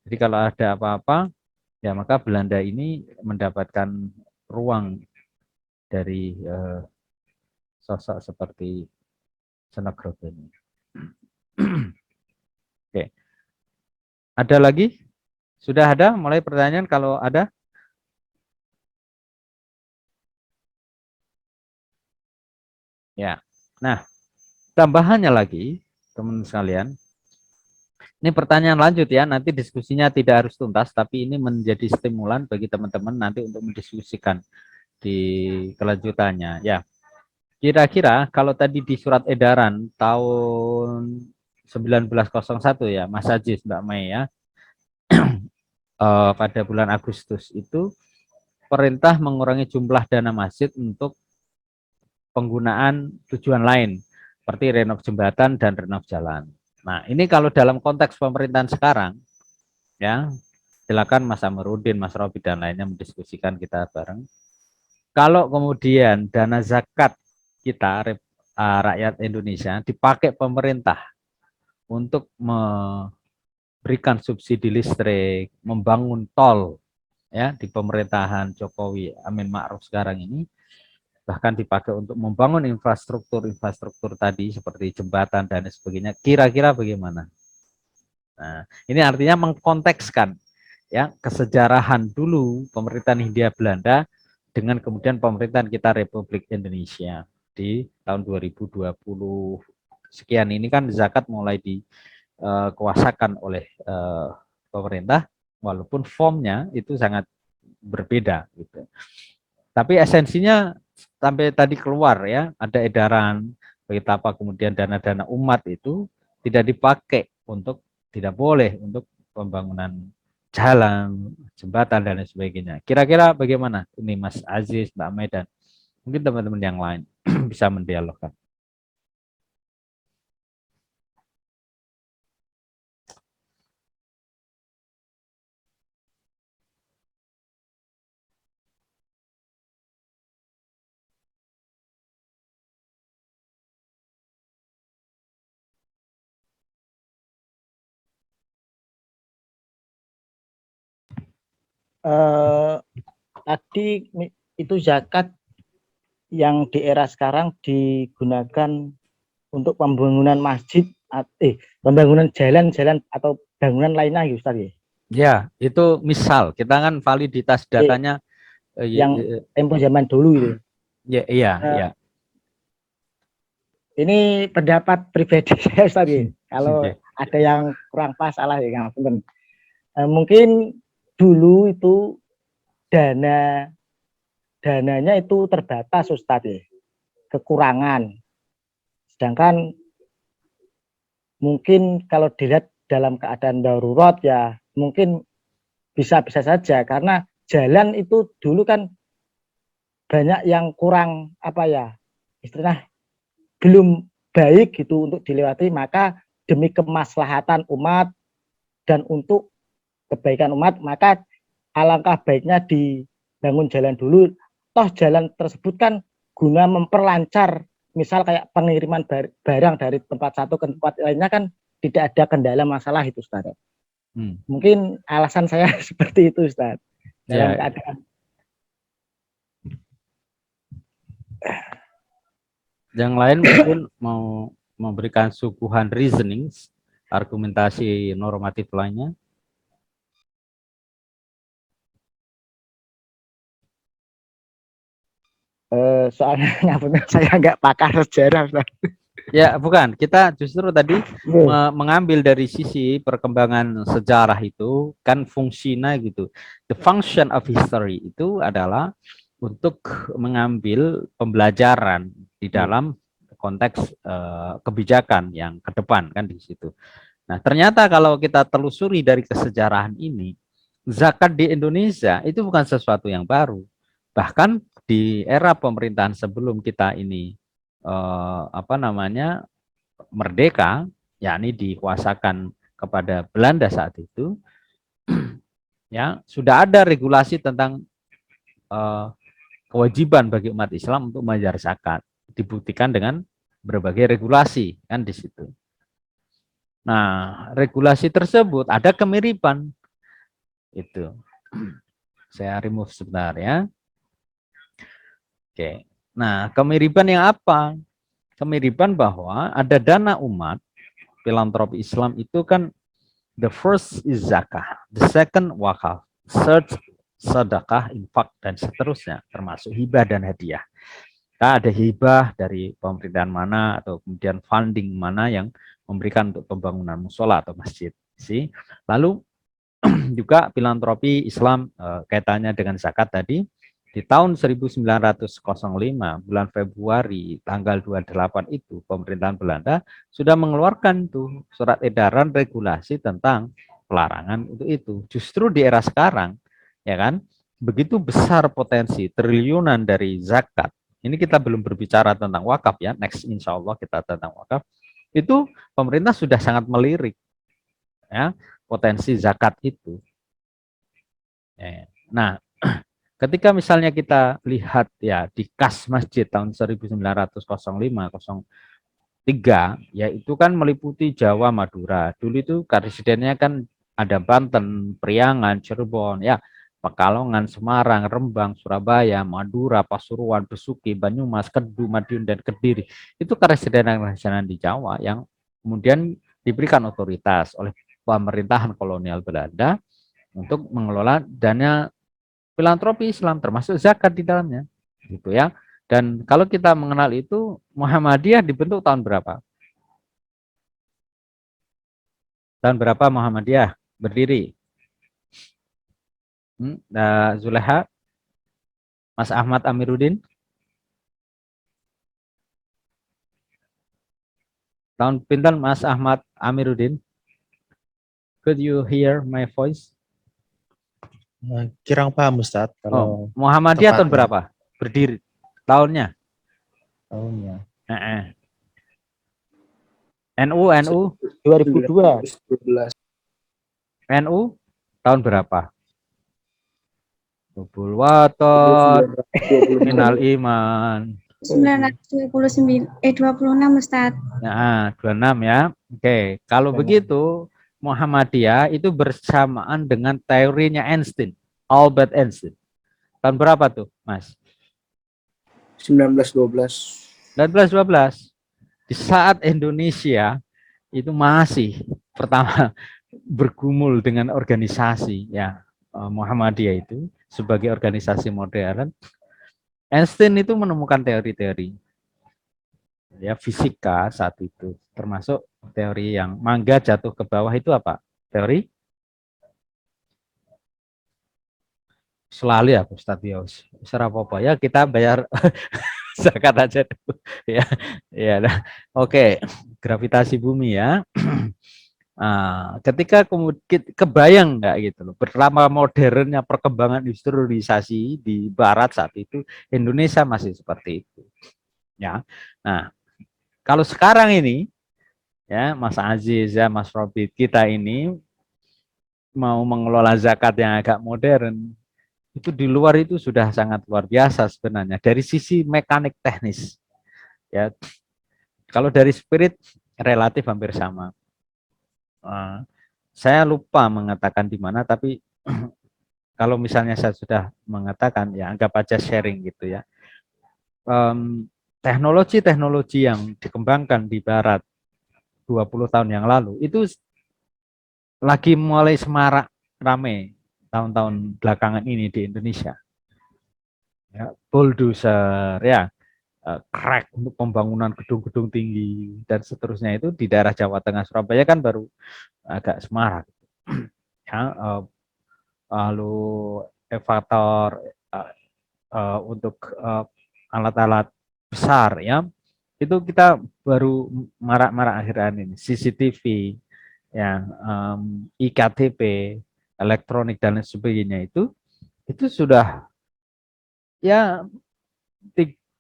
Jadi kalau ada apa-apa, ya maka Belanda ini mendapatkan ruang dari sosok seperti Senak Grogolnya. Oke. Ada lagi? Sudah ada? Mulai pertanyaan kalau ada? Ya. Nah, tambahannya lagi, teman sekalian, ini pertanyaan lanjut ya, nanti diskusinya tidak harus tuntas, tapi ini menjadi stimulan bagi teman-teman nanti untuk mendiskusikan di kelanjutannya. Ya, kira-kira kalau tadi di surat edaran tahun 1901 ya, Mas Ajis, Mbak Mei ya, pada bulan Agustus itu perintah mengurangi jumlah dana masjid untuk penggunaan tujuan lain, seperti renov jembatan dan renov jalan. Nah, ini kalau dalam konteks pemerintahan sekarang, ya, silakan Mas Amarudin, Mas Robi, dan lainnya mendiskusikan kita bareng. Kalau kemudian dana zakat kita, rakyat Indonesia, dipakai pemerintah untuk memberikan subsidi listrik, membangun tol, ya, di pemerintahan Jokowi Amin Ma'ruf sekarang ini, bahkan dipakai untuk membangun infrastruktur tadi seperti jembatan dan sebagainya, kira-kira bagaimana? Nah, ini artinya mengkontekskan ya kesejarahan dulu pemerintahan Hindia Belanda dengan kemudian pemerintahan kita Republik Indonesia di tahun 2020 sekian ini kan zakat mulai dikuasakan oleh pemerintah, walaupun formnya itu sangat berbeda gitu. Tapi esensinya sampai tadi keluar ya, ada edaran betapa kemudian dana-dana umat itu tidak dipakai untuk, tidak boleh untuk pembangunan jalan, jembatan dan lain sebagainya. Kira-kira bagaimana ini Mas Aziz, Mbak Medan, mungkin teman-teman yang lain bisa mendialogkan. Tadi itu zakat yang di era sekarang digunakan untuk pembangunan masjid, pembangunan jalan-jalan atau bangunan lainnya, Ustaz ya? Ya, itu misal kita kan validitas datanya yang tempo zaman dulu itu. Ya, iya. Ini pendapat pribadi saya, Ustaz ya. Kalau ada yang kurang pas, salah ya, ngapunten. Mungkin dulu itu dananya itu terbatas, Ustaz ya, kekurangan. Sedangkan mungkin kalau dilihat dalam keadaan darurat ya mungkin bisa saja, karena jalan itu dulu kan banyak yang kurang apa ya, istilahnya belum baik gitu untuk dilewati, maka demi kemaslahatan umat dan untuk kebaikan umat maka alangkah baiknya dibangun jalan dulu. Toh jalan tersebut kan guna memperlancar, misal kayak pengiriman barang dari tempat satu ke tempat lainnya kan tidak ada kendala masalah itu, Ustaz. Mungkin alasan saya seperti itu, Ustaz. Dalam keadaan yang lain mungkin mau memberikan suguhan reasoning, argumentasi normatif lainnya. Soalnya saya nggak pakar sejarah, Ustaz. Ya, bukan. Kita justru tadi mengambil dari sisi perkembangan sejarah itu kan fungsinya gitu. The function of history itu adalah untuk mengambil pembelajaran di dalam konteks kebijakan yang ke depan kan di situ. Nah, ternyata kalau kita telusuri dari kesejarahan ini, zakat di Indonesia itu bukan sesuatu yang baru. Bahkan di era pemerintahan sebelum kita ini merdeka, yakni dikuasakan kepada Belanda saat itu, ya sudah ada regulasi tentang kewajiban bagi umat Islam untuk membayar zakat, dibuktikan dengan berbagai regulasi kan di situ. Nah, regulasi tersebut ada kemiripan itu. Saya remove sebentar ya. Oke. Nah, kemiripan yang apa? Kemiripan bahwa ada dana umat, filantropi Islam itu kan the first is zakah, the second wakaf, third sedekah, infak, dan seterusnya, termasuk hibah dan hadiah. Nah, ada hibah dari pemerintahan mana atau kemudian funding mana yang memberikan untuk pembangunan musola atau masjid. Lalu juga filantropi Islam kaitannya dengan zakat tadi. Di tahun 1905 bulan Februari tanggal 28 itu pemerintahan Belanda sudah mengeluarkan tuh surat edaran regulasi tentang pelarangan untuk itu. Justru di era sekarang ya kan begitu besar potensi triliunan dari zakat. Ini kita belum berbicara tentang wakaf ya. Next insya Allah kita tentang wakaf. Itu pemerintah sudah sangat melirik ya potensi zakat itu. Nah, ketika misalnya kita lihat ya di kas masjid tahun 1905-03 ya itu kan meliputi Jawa, Madura. Dulu itu presidennya kan ada Banten, Priangan, Cirebon, ya Pekalongan, Semarang, Rembang, Surabaya, Madura, Pasuruan, Besuki, Banyumas, Kedu, Madiun, dan Kediri. Itu kepresidenan di Jawa yang kemudian diberikan otoritas oleh pemerintahan kolonial Belanda untuk mengelola dana filantropi Islam termasuk zakat di dalamnya gitu ya. Dan kalau kita mengenal itu Muhammadiyah dibentuk tahun berapa? Tahun berapa Muhammadiyah berdiri? Zuleha, Mas Ahmad Amiruddin. Tahun pinten Mas Ahmad Amiruddin? Could you hear my voice? Kurang paham Ustadz. Kalau Muhammadiyah tahun tepatnya. berapa? Berdiri tahunnya? Tahunnya. NU 2002. NU tahun berapa? Hubul waton minal iman 26 Ustaz. Nah, 26 ya. Oke, kalau begitu Muhammadiyah itu bersamaan dengan teorinya Einstein, Albert Einstein. Tahun berapa tuh, Mas? 1912. 1912. Di saat Indonesia itu masih pertama bergumul dengan organisasi ya Muhammadiyah itu sebagai organisasi modern, Einstein itu menemukan teori-teori ya fisika saat itu, termasuk teori yang mangga jatuh ke bawah itu apa? Teori selalu ya Ustadz Bios. Apa ya kita bayar zakat aja dulu ya. Ya, oke, gravitasi bumi ya. Ketika kemudian kebayang nggak gitu loh, betapa modernnya perkembangan industrialisasi di Barat saat itu, Indonesia masih seperti itu. Ya, nah kalau sekarang ini, ya Mas Aziz, ya Mas Robit, kita ini mau mengelola zakat yang agak modern, itu di luar itu sudah sangat luar biasa sebenarnya dari sisi mekanik teknis. Ya, kalau dari spirit relatif hampir sama. Saya lupa mengatakan di mana, tapi kalau misalnya saya sudah mengatakan, ya anggap aja sharing gitu ya. Teknologi-teknologi yang dikembangkan di Barat 20 tahun yang lalu, itu lagi mulai semarak rame tahun-tahun belakangan ini di Indonesia. Ya, bulldozer, ya, crack untuk pembangunan gedung-gedung tinggi, dan seterusnya itu di daerah Jawa Tengah, Surabaya kan baru agak semarak. Ya, lalu elevator untuk alat-alat besar ya itu kita baru marak-marak akhiran ini CCTV ya IKTP elektronik dan lain sebagainya itu sudah ya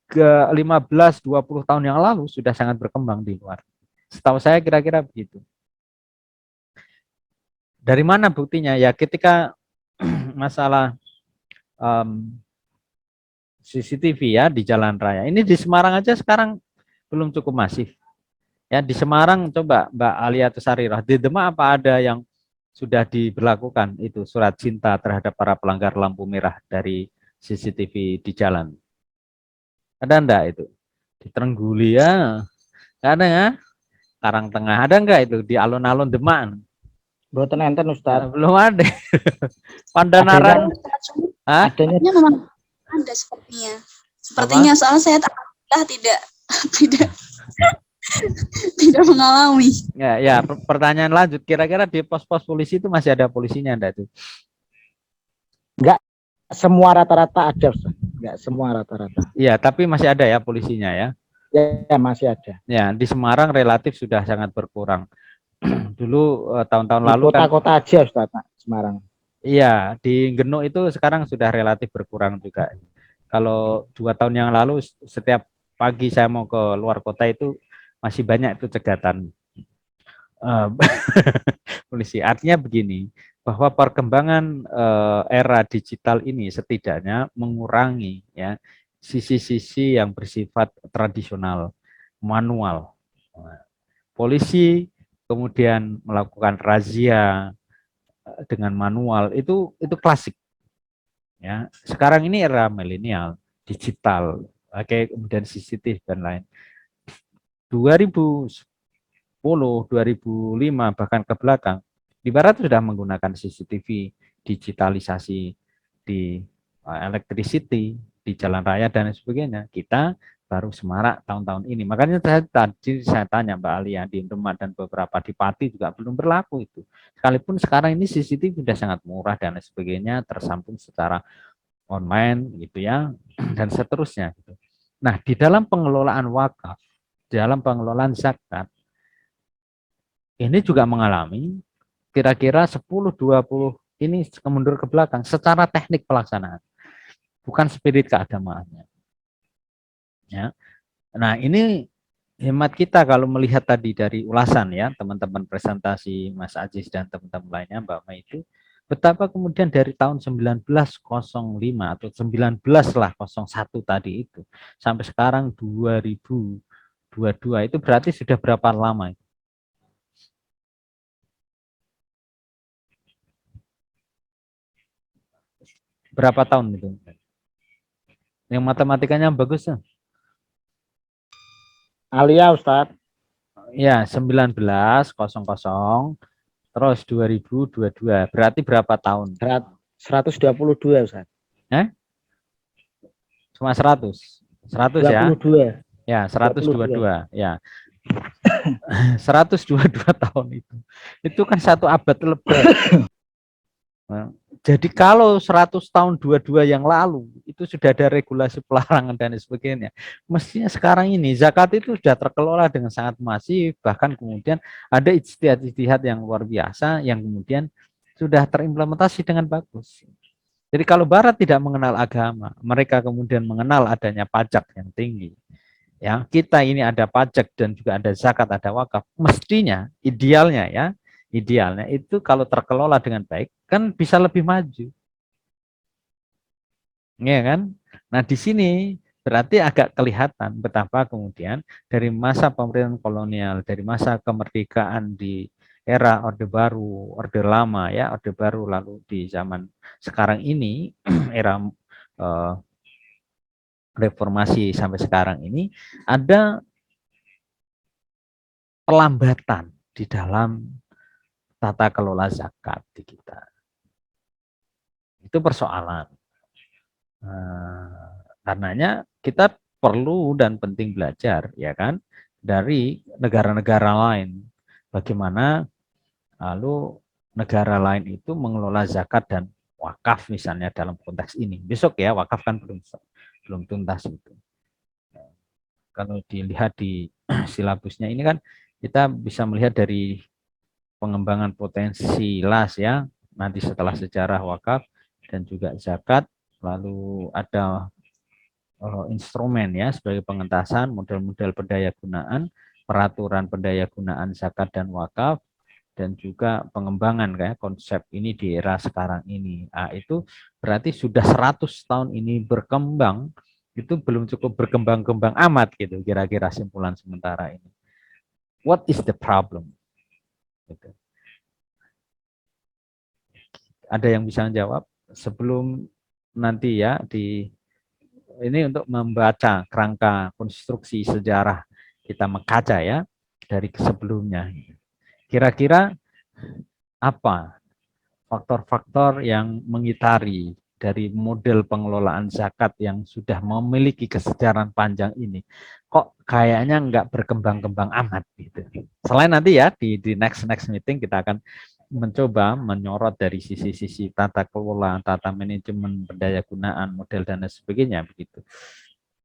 15-20 tahun yang lalu sudah sangat berkembang di luar. Setahu saya kira-kira begitu. Dari mana buktinya? Ya ketika masalah CCTV ya di jalan raya. Ini di Semarang aja sekarang belum cukup masif. Ya di Semarang coba Mbak Alia atau Sarirah, di Demak apa ada yang sudah diberlakukan itu surat cinta terhadap para pelanggar lampu merah dari CCTV di jalan? Ada enggak itu? Di Trengguli ya, nggak ada ya? Karangtengah ada enggak itu di alun-alun Demak? Mboten enten Ustaz. Belum ada. Adanya, Pandanaran, Hah? adanya Sepertinya memang ada sepertinya soalnya saya alhamdulillah tidak tidak tidak mengalami. Ya, pertanyaan lanjut. Kira-kira di pos-pos polisi itu masih ada polisinya enggak tuh? semua rata-rata ada Ustaz. Enggak semua rata-rata. Iya, tapi masih ada ya polisinya ya. Ya, masih ada. Ya, di Semarang relatif sudah sangat berkurang. Dulu tahun-tahun Di lalu kan kota-kota aja Ustaz, Semarang. iya, di Genuk itu sekarang sudah relatif berkurang juga. Kalau 2 tahun yang lalu setiap pagi saya mau ke luar kota itu masih banyak itu cegatan polisi. Artinya begini, bahwa perkembangan era digital ini setidaknya mengurangi ya sisi-sisi yang bersifat tradisional, manual. Polisi kemudian melakukan razia dengan manual itu klasik. Ya, sekarang ini era milenial, digital, kayak kemudian CCTV dan lain. 2010, 2005 bahkan ke belakang, di barat sudah menggunakan CCTV, digitalisasi di electricity, di jalan raya dan sebagainya. Kita baru semarak tahun-tahun ini. Makanya tadi saya tanya Mbak Alia di Demak dan beberapa di Pati juga belum berlaku itu. Sekalipun sekarang ini CCTV sudah sangat murah dan sebagainya, tersambung secara online gitu ya, dan seterusnya. Gitu. Nah, di dalam pengelolaan wakaf, di dalam pengelolaan zakat, ini juga mengalami kira-kira 10-20 ini kemundur ke belakang secara teknik pelaksanaan, bukan spirit keagamaannya. Ya. Nah, ini hemat kita kalau melihat tadi dari ulasan ya, teman-teman presentasi Mas Aziz dan teman-teman lainnya, Mbak Mai itu, betapa kemudian dari tahun 1905 atau 1901 tadi itu, sampai sekarang 2022 itu berarti sudah berapa lama? Berapa tahun itu? Yang matematikanya bagus ya? Alia Ustaz. Ya, 1900 terus 2022. Berarti berapa tahun? 122 Ustaz. Cuma 100. 100 ya? 22. Ya, 122. Ya. 122 tahun itu. Itu kan 1 abad lebih. Nah, jadi kalau 100 tahun 22 yang lalu itu sudah ada regulasi pelarangan dan sebagainya, mestinya sekarang ini zakat itu sudah terkelola dengan sangat masif, bahkan kemudian ada ijtihad yang luar biasa yang kemudian sudah terimplementasi dengan bagus. Jadi kalau Barat tidak mengenal agama, mereka kemudian mengenal adanya pajak yang tinggi. Ya, kita ini ada pajak dan juga ada zakat, ada wakaf. Mestinya idealnya itu kalau terkelola dengan baik kan bisa lebih maju. Ya kan? Nah, di sini berarti agak kelihatan betapa kemudian dari masa pemerintahan kolonial, dari masa kemerdekaan di era Orde Baru, Orde Lama ya, Orde Baru, lalu di zaman sekarang ini era reformasi sampai sekarang ini ada pelambatan di dalam tata kelola zakat di kita. Itu persoalan. Karenanya kita perlu dan penting belajar ya kan dari negara-negara lain bagaimana lalu negara lain itu mengelola zakat dan wakaf misalnya dalam konteks ini. Besok ya wakaf kan belum tuntas itu. Kalau dilihat di silabusnya ini kan kita bisa melihat dari pengembangan potensi las ya, nanti setelah sejarah wakaf dan juga zakat, lalu ada instrumen ya sebagai pengentasan, model-model pendayagunaan, peraturan pendayagunaan zakat dan wakaf, dan juga pengembangan kayak konsep ini di era sekarang ini. Nah, itu berarti sudah 100 tahun ini berkembang, itu belum cukup berkembang-kembang amat gitu kira-kira simpulan sementara ini. What is the problem? Gitu. Ada yang bisa menjawab sebelum nanti ya ini untuk membaca kerangka konstruksi sejarah kita mengkaca ya dari sebelumnya. Kira-kira apa faktor-faktor yang mengitari dari model pengelolaan zakat yang sudah memiliki kesejarah panjang ini, kok kayaknya nggak berkembang-kembang amat gitu. Selain nanti ya di next meeting kita akan mencoba menyorot dari sisi-sisi tata kelola, tata manajemen, pendaya gunaan, model dan sebagainya begitu.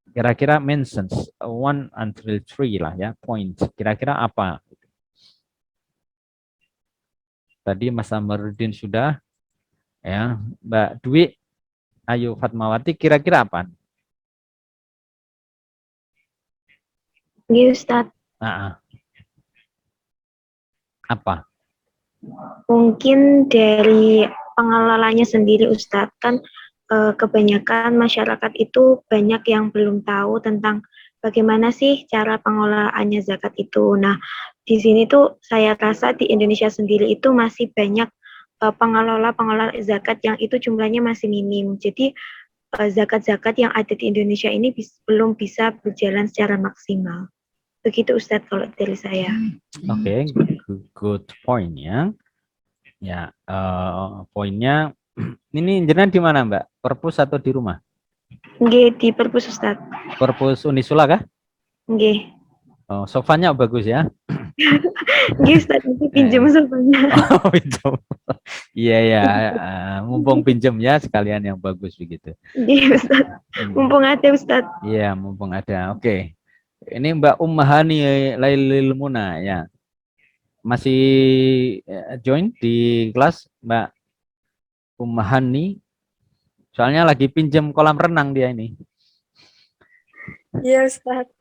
Kira-kira mentions 1 until 3 lah ya, points. Kira-kira apa? Tadi Mas Amaruddin sudah, ya Mbak Dwi, Ayu Fatmawati, kira-kira apa? Iya, Ustadz. Apa? Mungkin dari pengelolanya sendiri, Ustadz, kan kebanyakan masyarakat itu banyak yang belum tahu tentang bagaimana sih cara pengelolaannya zakat itu. Nah, di sini tuh saya rasa di Indonesia sendiri itu masih banyak pengelola zakat yang itu jumlahnya masih minim. Jadi zakat-zakat yang ada di Indonesia ini belum bisa berjalan secara maksimal. Begitu Ustadz kalau dari saya. Oke, good point ya. Ya, poinnya ini jenengan di mana Mbak? Perpus atau di rumah? Nggih, di perpus Ustadz. Perpus Unisula kah? Nggih. Oh, sofanya bagus ya. Nggih Ustadz, nanti pinjam sofanya. Oh, pinjam. Iya ya, mumpung pinjam ya sekalian yang bagus begitu. Nggih Ustadz, mumpung ada Ustadz. Iya, mumpung ada. Oke. Ini Mbak Ummahani Lailil Muna ya. Masih join di kelas Mbak Ummahani? Soalnya lagi pinjam kolam renang dia ini. Iya Ustadz.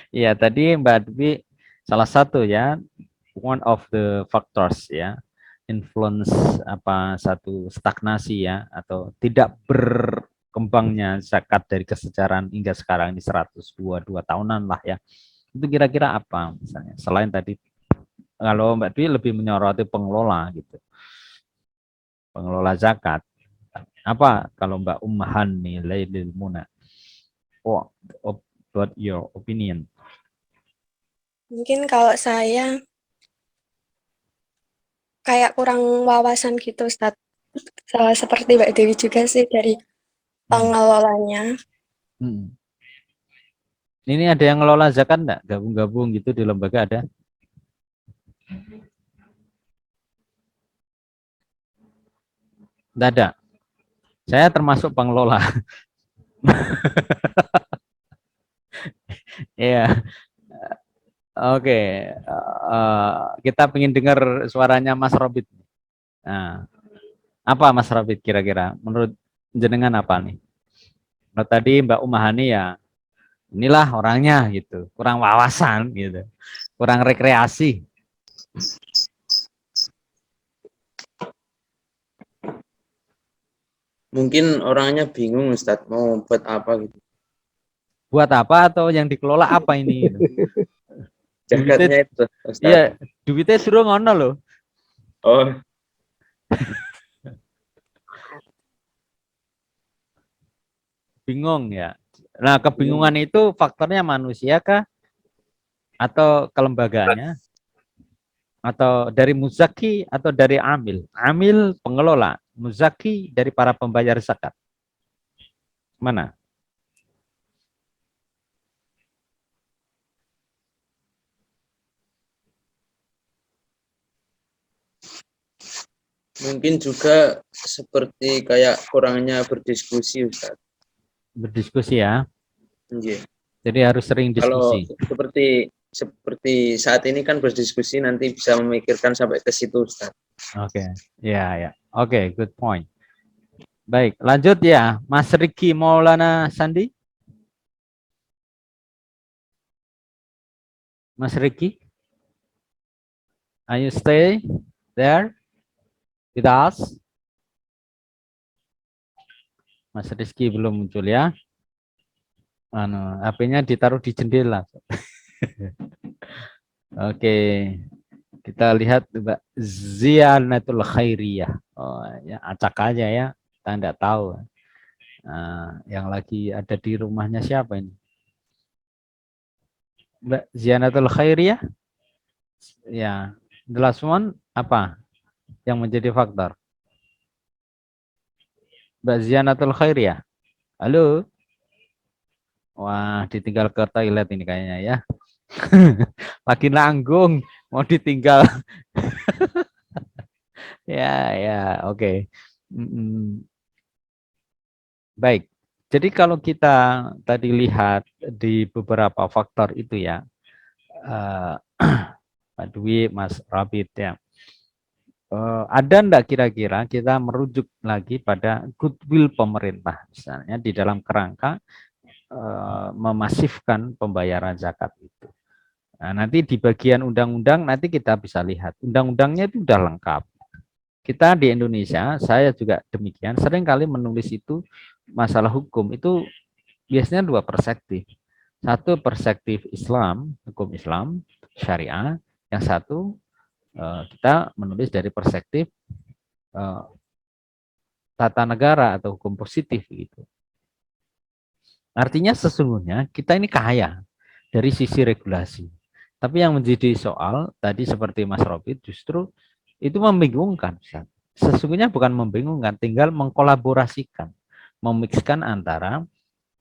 Iya, tadi Mbak Dwi salah satu ya, one of the factors ya, influence satu stagnasi ya, atau tidak berkembangnya zakat dari kesejarahan hingga sekarang ini 102 tahunan lah ya. Itu kira-kira apa misalnya? Selain tadi, kalau Mbak Dwi lebih menyoroti pengelola gitu. Pengelola zakat. Apa kalau Mbak Ummahani Lailil Muna? What your opinion? Mungkin kalau saya kayak kurang wawasan gitu, Ustadz. Seperti Mbak Dewi juga sih dari pengelolanya. Ini ada yang ngelola zakat enggak? Gabung-gabung gitu di lembaga ada? Enggak ada. Saya termasuk pengelola. Iya. Oke. Kita ingin dengar suaranya Mas Robit. Nah, apa Mas Robit kira-kira? Menurut jenengan apa nih? Menurut tadi Mbak Ummahani ya, inilah orangnya gitu, kurang wawasan gitu, kurang rekreasi. Mungkin orangnya bingung Ustadz mau buat apa gitu. Buat apa atau yang dikelola apa ini? Gitu. Zakatnya itu Ustadz. Iya, duitnya suruh ngono loh. Oh. Bingung ya. Nah, kebingungan itu faktornya manusia kah? Atau kelembagaannya? Atau dari muzaki atau dari amil? Amil pengelola, muzaki dari para pembayar zakat. Mana? Mungkin juga seperti kayak kurangnya berdiskusi Ustaz. Berdiskusi ya. Yeah. Jadi harus sering diskusi. Kalau seperti saat ini kan berdiskusi nanti bisa memikirkan sampai ke situ Ustaz. Oke. Ya. Oke, good point. Baik, lanjut ya. Mas Riki Maulana Sandi. Mas Riki. Are you stay there with us? Mas Rizky belum muncul ya. HP-nya ditaruh di jendela. Oke, kita lihat Mbak Zianatul Khairiyah. Oh, ya, acak aja ya, kita enggak tahu. Yang lagi ada di rumahnya siapa ini? Mbak Zianatul Khairiyah? Ya, the last one apa yang menjadi faktor? Mbak Zianatul Khairiyah. Halo? Wah, ditinggal ke toilet ini kayaknya ya. Lagi nanggung, mau ditinggal. Ya, oke. Baik. Jadi kalau kita tadi lihat di beberapa faktor itu ya, Pak Dwi, Mas Rabit ya, ada enggak kira-kira kita merujuk lagi pada goodwill pemerintah, misalnya di dalam kerangka memasifkan pembayaran zakat itu. Nah, nanti di bagian undang-undang nanti kita bisa lihat undang-undangnya itu sudah lengkap. Kita di Indonesia, saya juga demikian, sering kali menulis itu masalah hukum itu biasanya dua perspektif. Satu perspektif Islam, hukum Islam, syariah. Yang satu kita menulis dari perspektif tata negara atau hukum positif gitu. Artinya sesungguhnya kita ini kaya dari sisi regulasi. Tapi yang menjadi soal tadi seperti Mas Robit justru itu membingungkan. Sesungguhnya bukan membingungkan, tinggal mengkolaborasikan, memixkan antara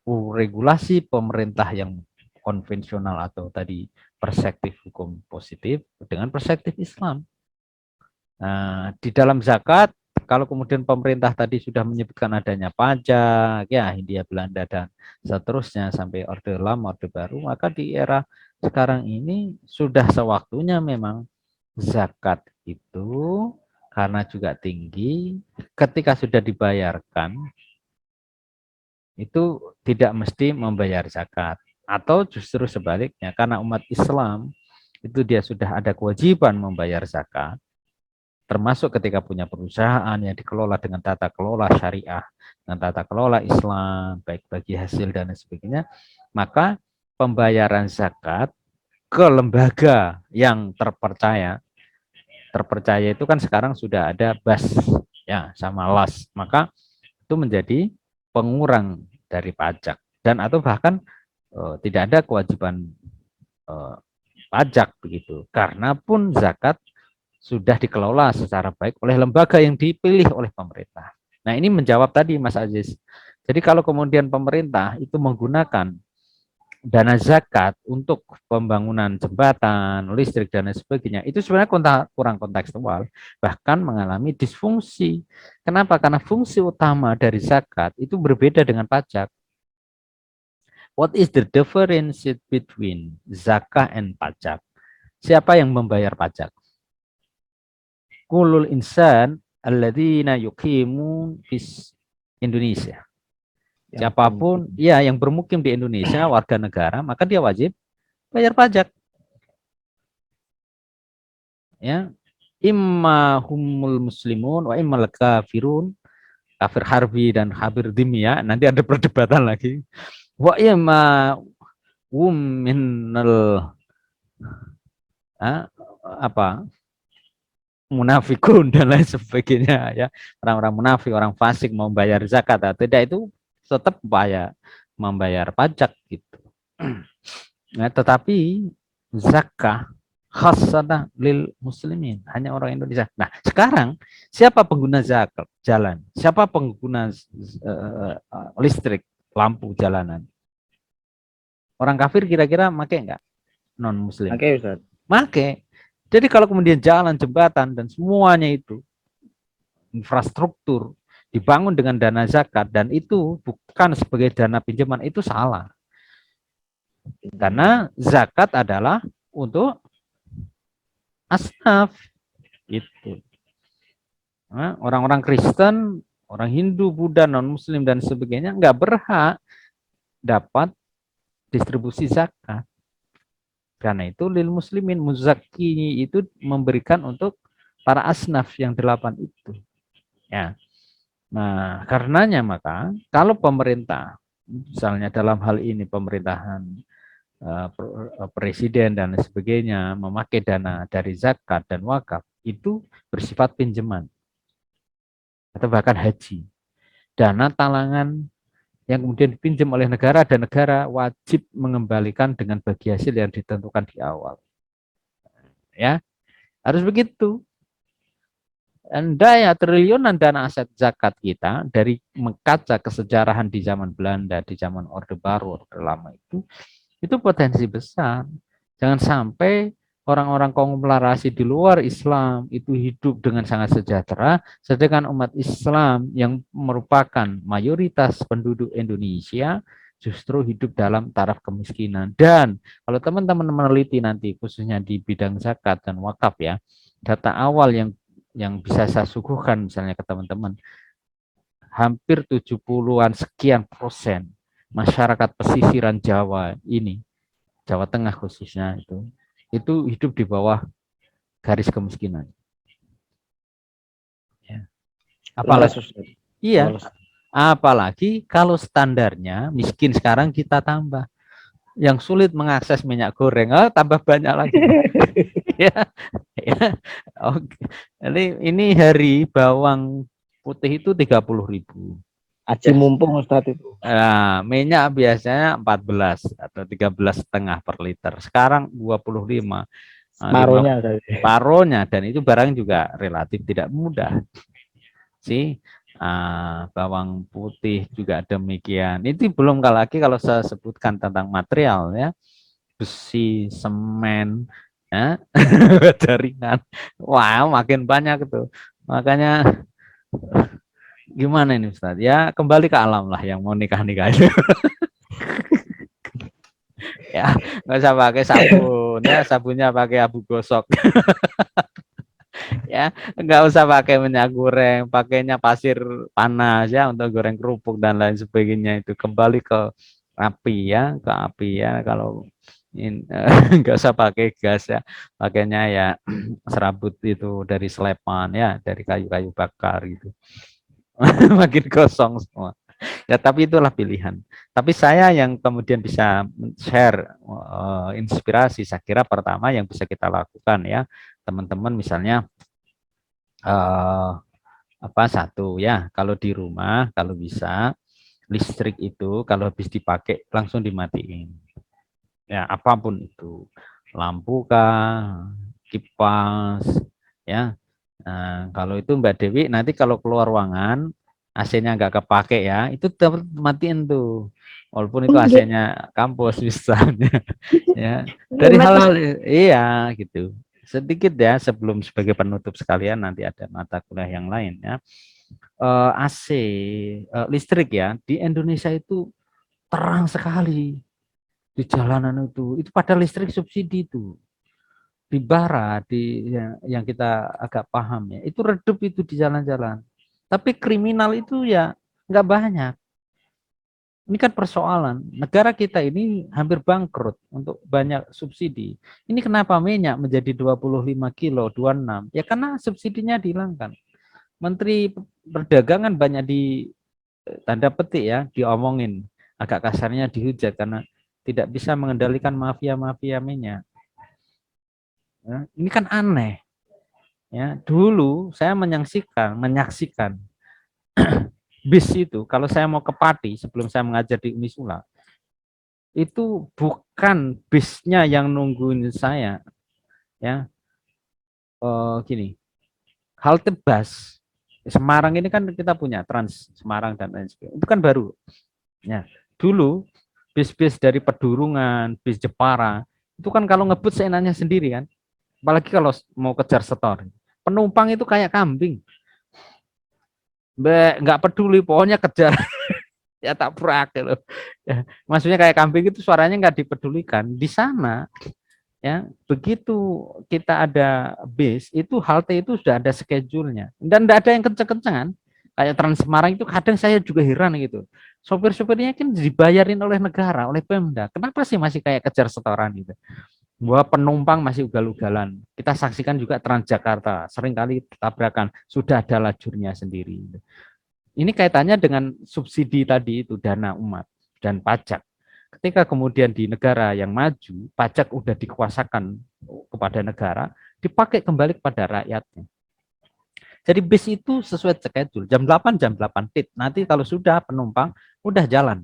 regulasi pemerintah yang konvensional atau tadi perspektif hukum positif dengan perspektif Islam. Nah, di dalam zakat, kalau kemudian pemerintah tadi sudah menyebutkan adanya pajak, ya Hindia Belanda dan seterusnya sampai Orde Lama, Orde Baru, maka di era sekarang ini sudah sewaktunya memang zakat itu karena juga tinggi, ketika sudah dibayarkan, itu tidak mesti membayar zakat. Atau justru sebaliknya, karena umat Islam itu dia sudah ada kewajiban membayar zakat, termasuk ketika punya perusahaan yang dikelola dengan tata kelola syariah, dengan tata kelola Islam, baik bagi hasil dan sebagainya, maka pembayaran zakat ke lembaga yang terpercaya itu kan sekarang sudah ada BAS ya sama LAS, maka itu menjadi pengurang dari pajak dan atau bahkan tidak ada kewajiban pajak begitu, karena pun zakat sudah dikelola secara baik oleh lembaga yang dipilih oleh pemerintah. Nah, ini menjawab tadi Mas Aziz. Jadi kalau kemudian pemerintah itu menggunakan dana zakat untuk pembangunan jembatan, listrik, dan sebagainya, itu sebenarnya kurang kontekstual, bahkan mengalami disfungsi. Kenapa? Karena fungsi utama dari zakat itu berbeda dengan pajak. What is the difference between zakat and pajak? Siapa yang membayar pajak? Kulul insan alladzina yuqimun fis Indonesia. Siapapun ya yang bermukim di Indonesia, warga negara, maka dia wajib bayar pajak. Ya, imma humul muslimun wa imma kafirun, kafir harbi dan kafir dimya, nanti ada perdebatan lagi. Wa imma minal munafikun dan lain sebagainya ya, orang-orang munafik, orang fasik mau bayar zakat atau tidak, itu tetap membayar pajak gitu. Nah, tetapi zakah khasana lil muslimin, hanya orang Indonesia. Nah, sekarang siapa pengguna zakat jalan? Siapa pengguna listrik, lampu jalanan? Orang kafir kira-kira make enggak? Non muslim. Oke, Ustaz. Make. Jadi kalau kemudian jalan, jembatan, dan semuanya itu, infrastruktur, dibangun dengan dana zakat, dan itu bukan sebagai dana pinjaman, itu salah. Karena zakat adalah untuk asnaf. Gitu. Nah, orang-orang Kristen, orang Hindu, Buddha, non-Muslim, dan sebagainya, nggak berhak dapat distribusi zakat. Karena itu lil muslimin, muzaki itu memberikan untuk para asnaf yang 8 itu. Ya. Nah, karenanya maka kalau pemerintah, misalnya dalam hal ini pemerintahan presiden dan sebagainya memakai dana dari zakat dan wakaf, itu bersifat pinjaman atau bahkan haji. Dana talangan yang kemudian dipinjam oleh negara dan negara wajib mengembalikan dengan bagi hasil yang ditentukan di awal. Ya, harus begitu. Daya triliunan dana aset zakat kita dari mengkaca kesejarahan di zaman Belanda, di zaman Orde Baru, Orde Lama itu potensi besar. Jangan sampai orang-orang konglomerasi di luar Islam itu hidup dengan sangat sejahtera, sedangkan umat Islam yang merupakan mayoritas penduduk Indonesia justru hidup dalam taraf kemiskinan. Dan kalau teman-teman meneliti nanti khususnya di bidang zakat dan wakaf ya, data awal yang bisa saya suguhkan misalnya ke teman-teman, hampir 70-an sekian persen masyarakat pesisiran Jawa ini, Jawa Tengah khususnya itu hidup di bawah garis kemiskinan. Ya. Apalagi kalau standarnya miskin sekarang kita tambah, yang sulit mengakses minyak goreng, tambah banyak lagi. Ya. Oke. Ini hari bawang putih itu 30.000. Aji mumpung Ustadz itu. Nah, minyak biasanya 14 atau 13,5 per liter. Sekarang 25. Paruhnya, dan itu barang juga relatif tidak mudah. Bawang putih juga demikian. Itu belum lagi kalau saya sebutkan tentang material ya. Besi, semen, ya, jaringan. Wah, makin banyak itu. Makanya gimana ini Ustaz? Ya kembali ke alam lah yang mau nikah-nikah itu. Ya, nggak usah pakai sabun, ya sabunnya pakai abu gosok. Ya, nggak usah pakai minyak goreng, pakainya pasir panas ya untuk goreng kerupuk dan lain sebagainya. Itu kembali ke api ya, kalau nggak usah pakai gas ya, pakainya ya serabut itu dari selepan ya, dari kayu-kayu bakar gitu. Makin kosong semua. Ya, tapi itulah pilihan. Tapi saya yang kemudian bisa share inspirasi, saya kira pertama yang bisa kita lakukan ya, teman-teman misalnya satu ya, kalau di rumah kalau bisa listrik itu kalau habis dipakai langsung dimatiin. Ya, apapun itu, lampu kah, kipas ya. Nah, kalau itu Mbak Dewi nanti kalau keluar ruangan AC-nya nggak kepake ya, itu tetap matiin tuh. Walaupun itu AC-nya kampus misalnya. Ya. Dari hal-hal iya gitu. Sedikit ya sebelum sebagai penutup sekalian nanti ada mata kuliah yang lain ya. AC listrik ya di Indonesia itu terang sekali di jalanan itu pada listrik subsidi itu. Di barat yang kita agak paham ya, itu redup itu di jalan-jalan. Tapi kriminal itu ya nggak banyak. Ini kan persoalan. Negara kita ini hampir bangkrut untuk banyak subsidi. Ini kenapa minyak menjadi 25 kilo, 26? Ya karena subsidinya dihilangkan. Menteri Perdagangan banyak di tanda petik ya, diomongin. Agak kasarnya dihujat karena tidak bisa mengendalikan mafia-mafia minyak. Ya, ini kan aneh. Ya, dulu saya menyaksikan bis itu kalau saya mau ke Pati sebelum saya mengajar di Unisula itu bukan bisnya yang nungguin saya ya, gini, halte bus Semarang ini kan kita punya Trans Semarang dan lain sebagainya, itu kan baru ya. Dulu bis-bis dari Pedurungan, bis Jepara itu kan kalau ngebut seenaknya sendiri kan, apalagi kalau mau kejar setor, penumpang itu kayak kambing. Nggak peduli, pokoknya kejar. Ya tak prak gitu. Ya, maksudnya kayak kambing itu suaranya nggak dipedulikan. Di sana ya begitu kita ada bis itu halte itu sudah ada schedule-nya dan tidak ada yang kenceng-kencengan. Kayak Trans Semarang itu kadang saya juga heran gitu. Sopir-sopirnya kan dibayarin oleh negara, oleh Pemda. Kenapa sih masih kayak kejar setoran gitu? bahwa penumpang masih ugal-ugalan. Kita saksikan juga Transjakarta, seringkali tabrakan, sudah ada lajurnya sendiri. Ini kaitannya dengan subsidi tadi itu, dana umat dan pajak. Ketika kemudian di negara yang maju, pajak udah dikuasakan kepada negara, dipakai kembali kepada rakyatnya. Jadi bis itu sesuai schedule, jam 8 tit. Nanti kalau sudah penumpang, udah jalan.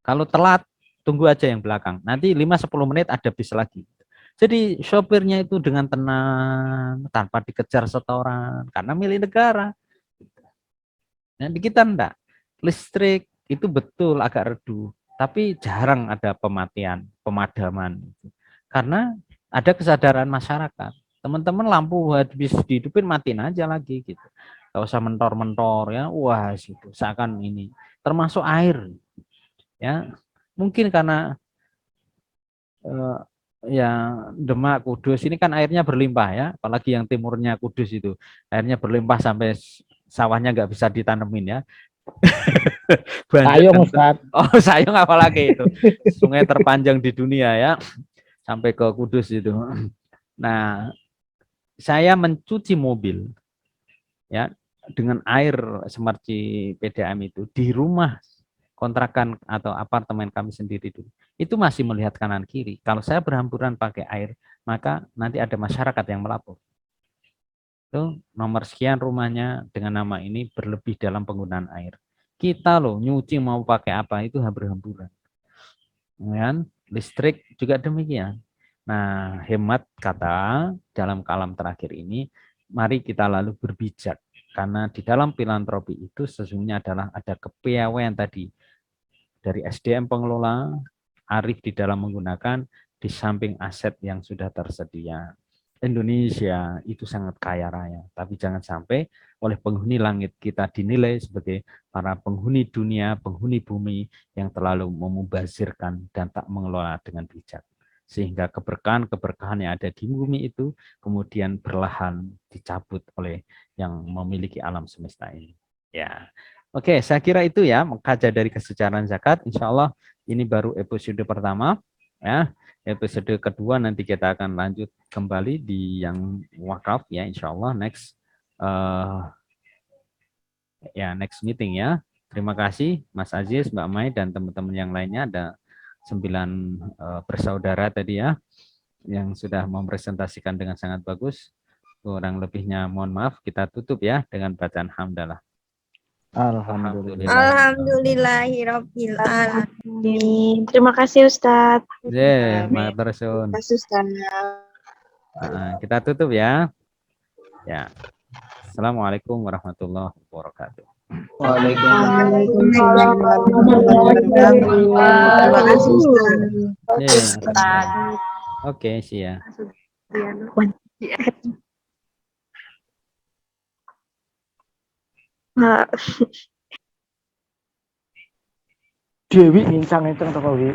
Kalau telat, tunggu aja yang belakang. Nanti 5-10 menit ada bis lagi. Jadi sopirnya itu dengan tenang, tanpa dikejar setoran, karena milik negara. Nah, di kita enggak. Listrik itu betul agak redup, tapi jarang ada pematian, pemadaman. Karena ada kesadaran masyarakat. Teman-teman lampu habis dihidupin, matiin aja lagi gitu. Gak usah mentor-mentor ya. Wah, itu seakan ini. Termasuk air. Ya, mungkin karena ya Demak, Kudus ini kan airnya berlimpah ya, apalagi yang timurnya Kudus itu airnya berlimpah sampai sawahnya nggak bisa ditanemin ya. Sayong, Ustaz. Oh, sayong apalagi itu. Sungai terpanjang di dunia ya, sampai ke Kudus itu. Nah, saya mencuci mobil ya dengan air seperti PDAM itu di rumah kontrakan atau apartemen kami sendiri dulu, itu masih melihat kanan kiri. Kalau saya berhamburan pakai air, maka nanti ada masyarakat yang melapor. Itu nomor sekian rumahnya dengan nama ini berlebih dalam penggunaan air. Kita loh nyuci mau pakai apa itu hamburan. Kemudian listrik juga demikian. Nah, hemat kata dalam kalam terakhir ini, mari kita lalu berbijak. Karena di dalam filantropi itu sesungguhnya adalah ada kepiawaian tadi, dari SDM pengelola, arif di dalam menggunakan, di samping aset yang sudah tersedia. Indonesia itu sangat kaya raya, tapi jangan sampai oleh penghuni langit kita dinilai sebagai para penghuni dunia, penghuni bumi yang terlalu memubazirkan dan tak mengelola dengan bijak. Sehingga keberkahan-keberkahan yang ada di bumi itu kemudian perlahan dicabut oleh yang memiliki alam semesta ini. Ya, oke, saya kira itu ya, mengkaji dari kesejaraan zakat. Insya Allah ini baru episode pertama. Ya, episode kedua nanti kita akan lanjut kembali di yang wakaf ya, insya Allah next next meeting ya. Terima kasih Mas Aziz, Mbak Mai dan teman-teman yang lainnya, ada 9 bersaudara tadi ya yang sudah mempresentasikan dengan sangat bagus. Kurang lebihnya mohon maaf, kita tutup ya dengan bacaan hamdalah. Alhamdulillah. Alhamdulillahirabbil alamin. Terima kasih Ustadz. Matur suwun. Terima kasih Ustadz. Kita tutup ya. Ya. Assalamualaikum warahmatullahi wabarakatuh. Waalaikumsalam warahmatullahi wabarakatuh. Terima kasih Ustadz. Oke, sih ya. Dewi ngincang-ngincang toko Wi.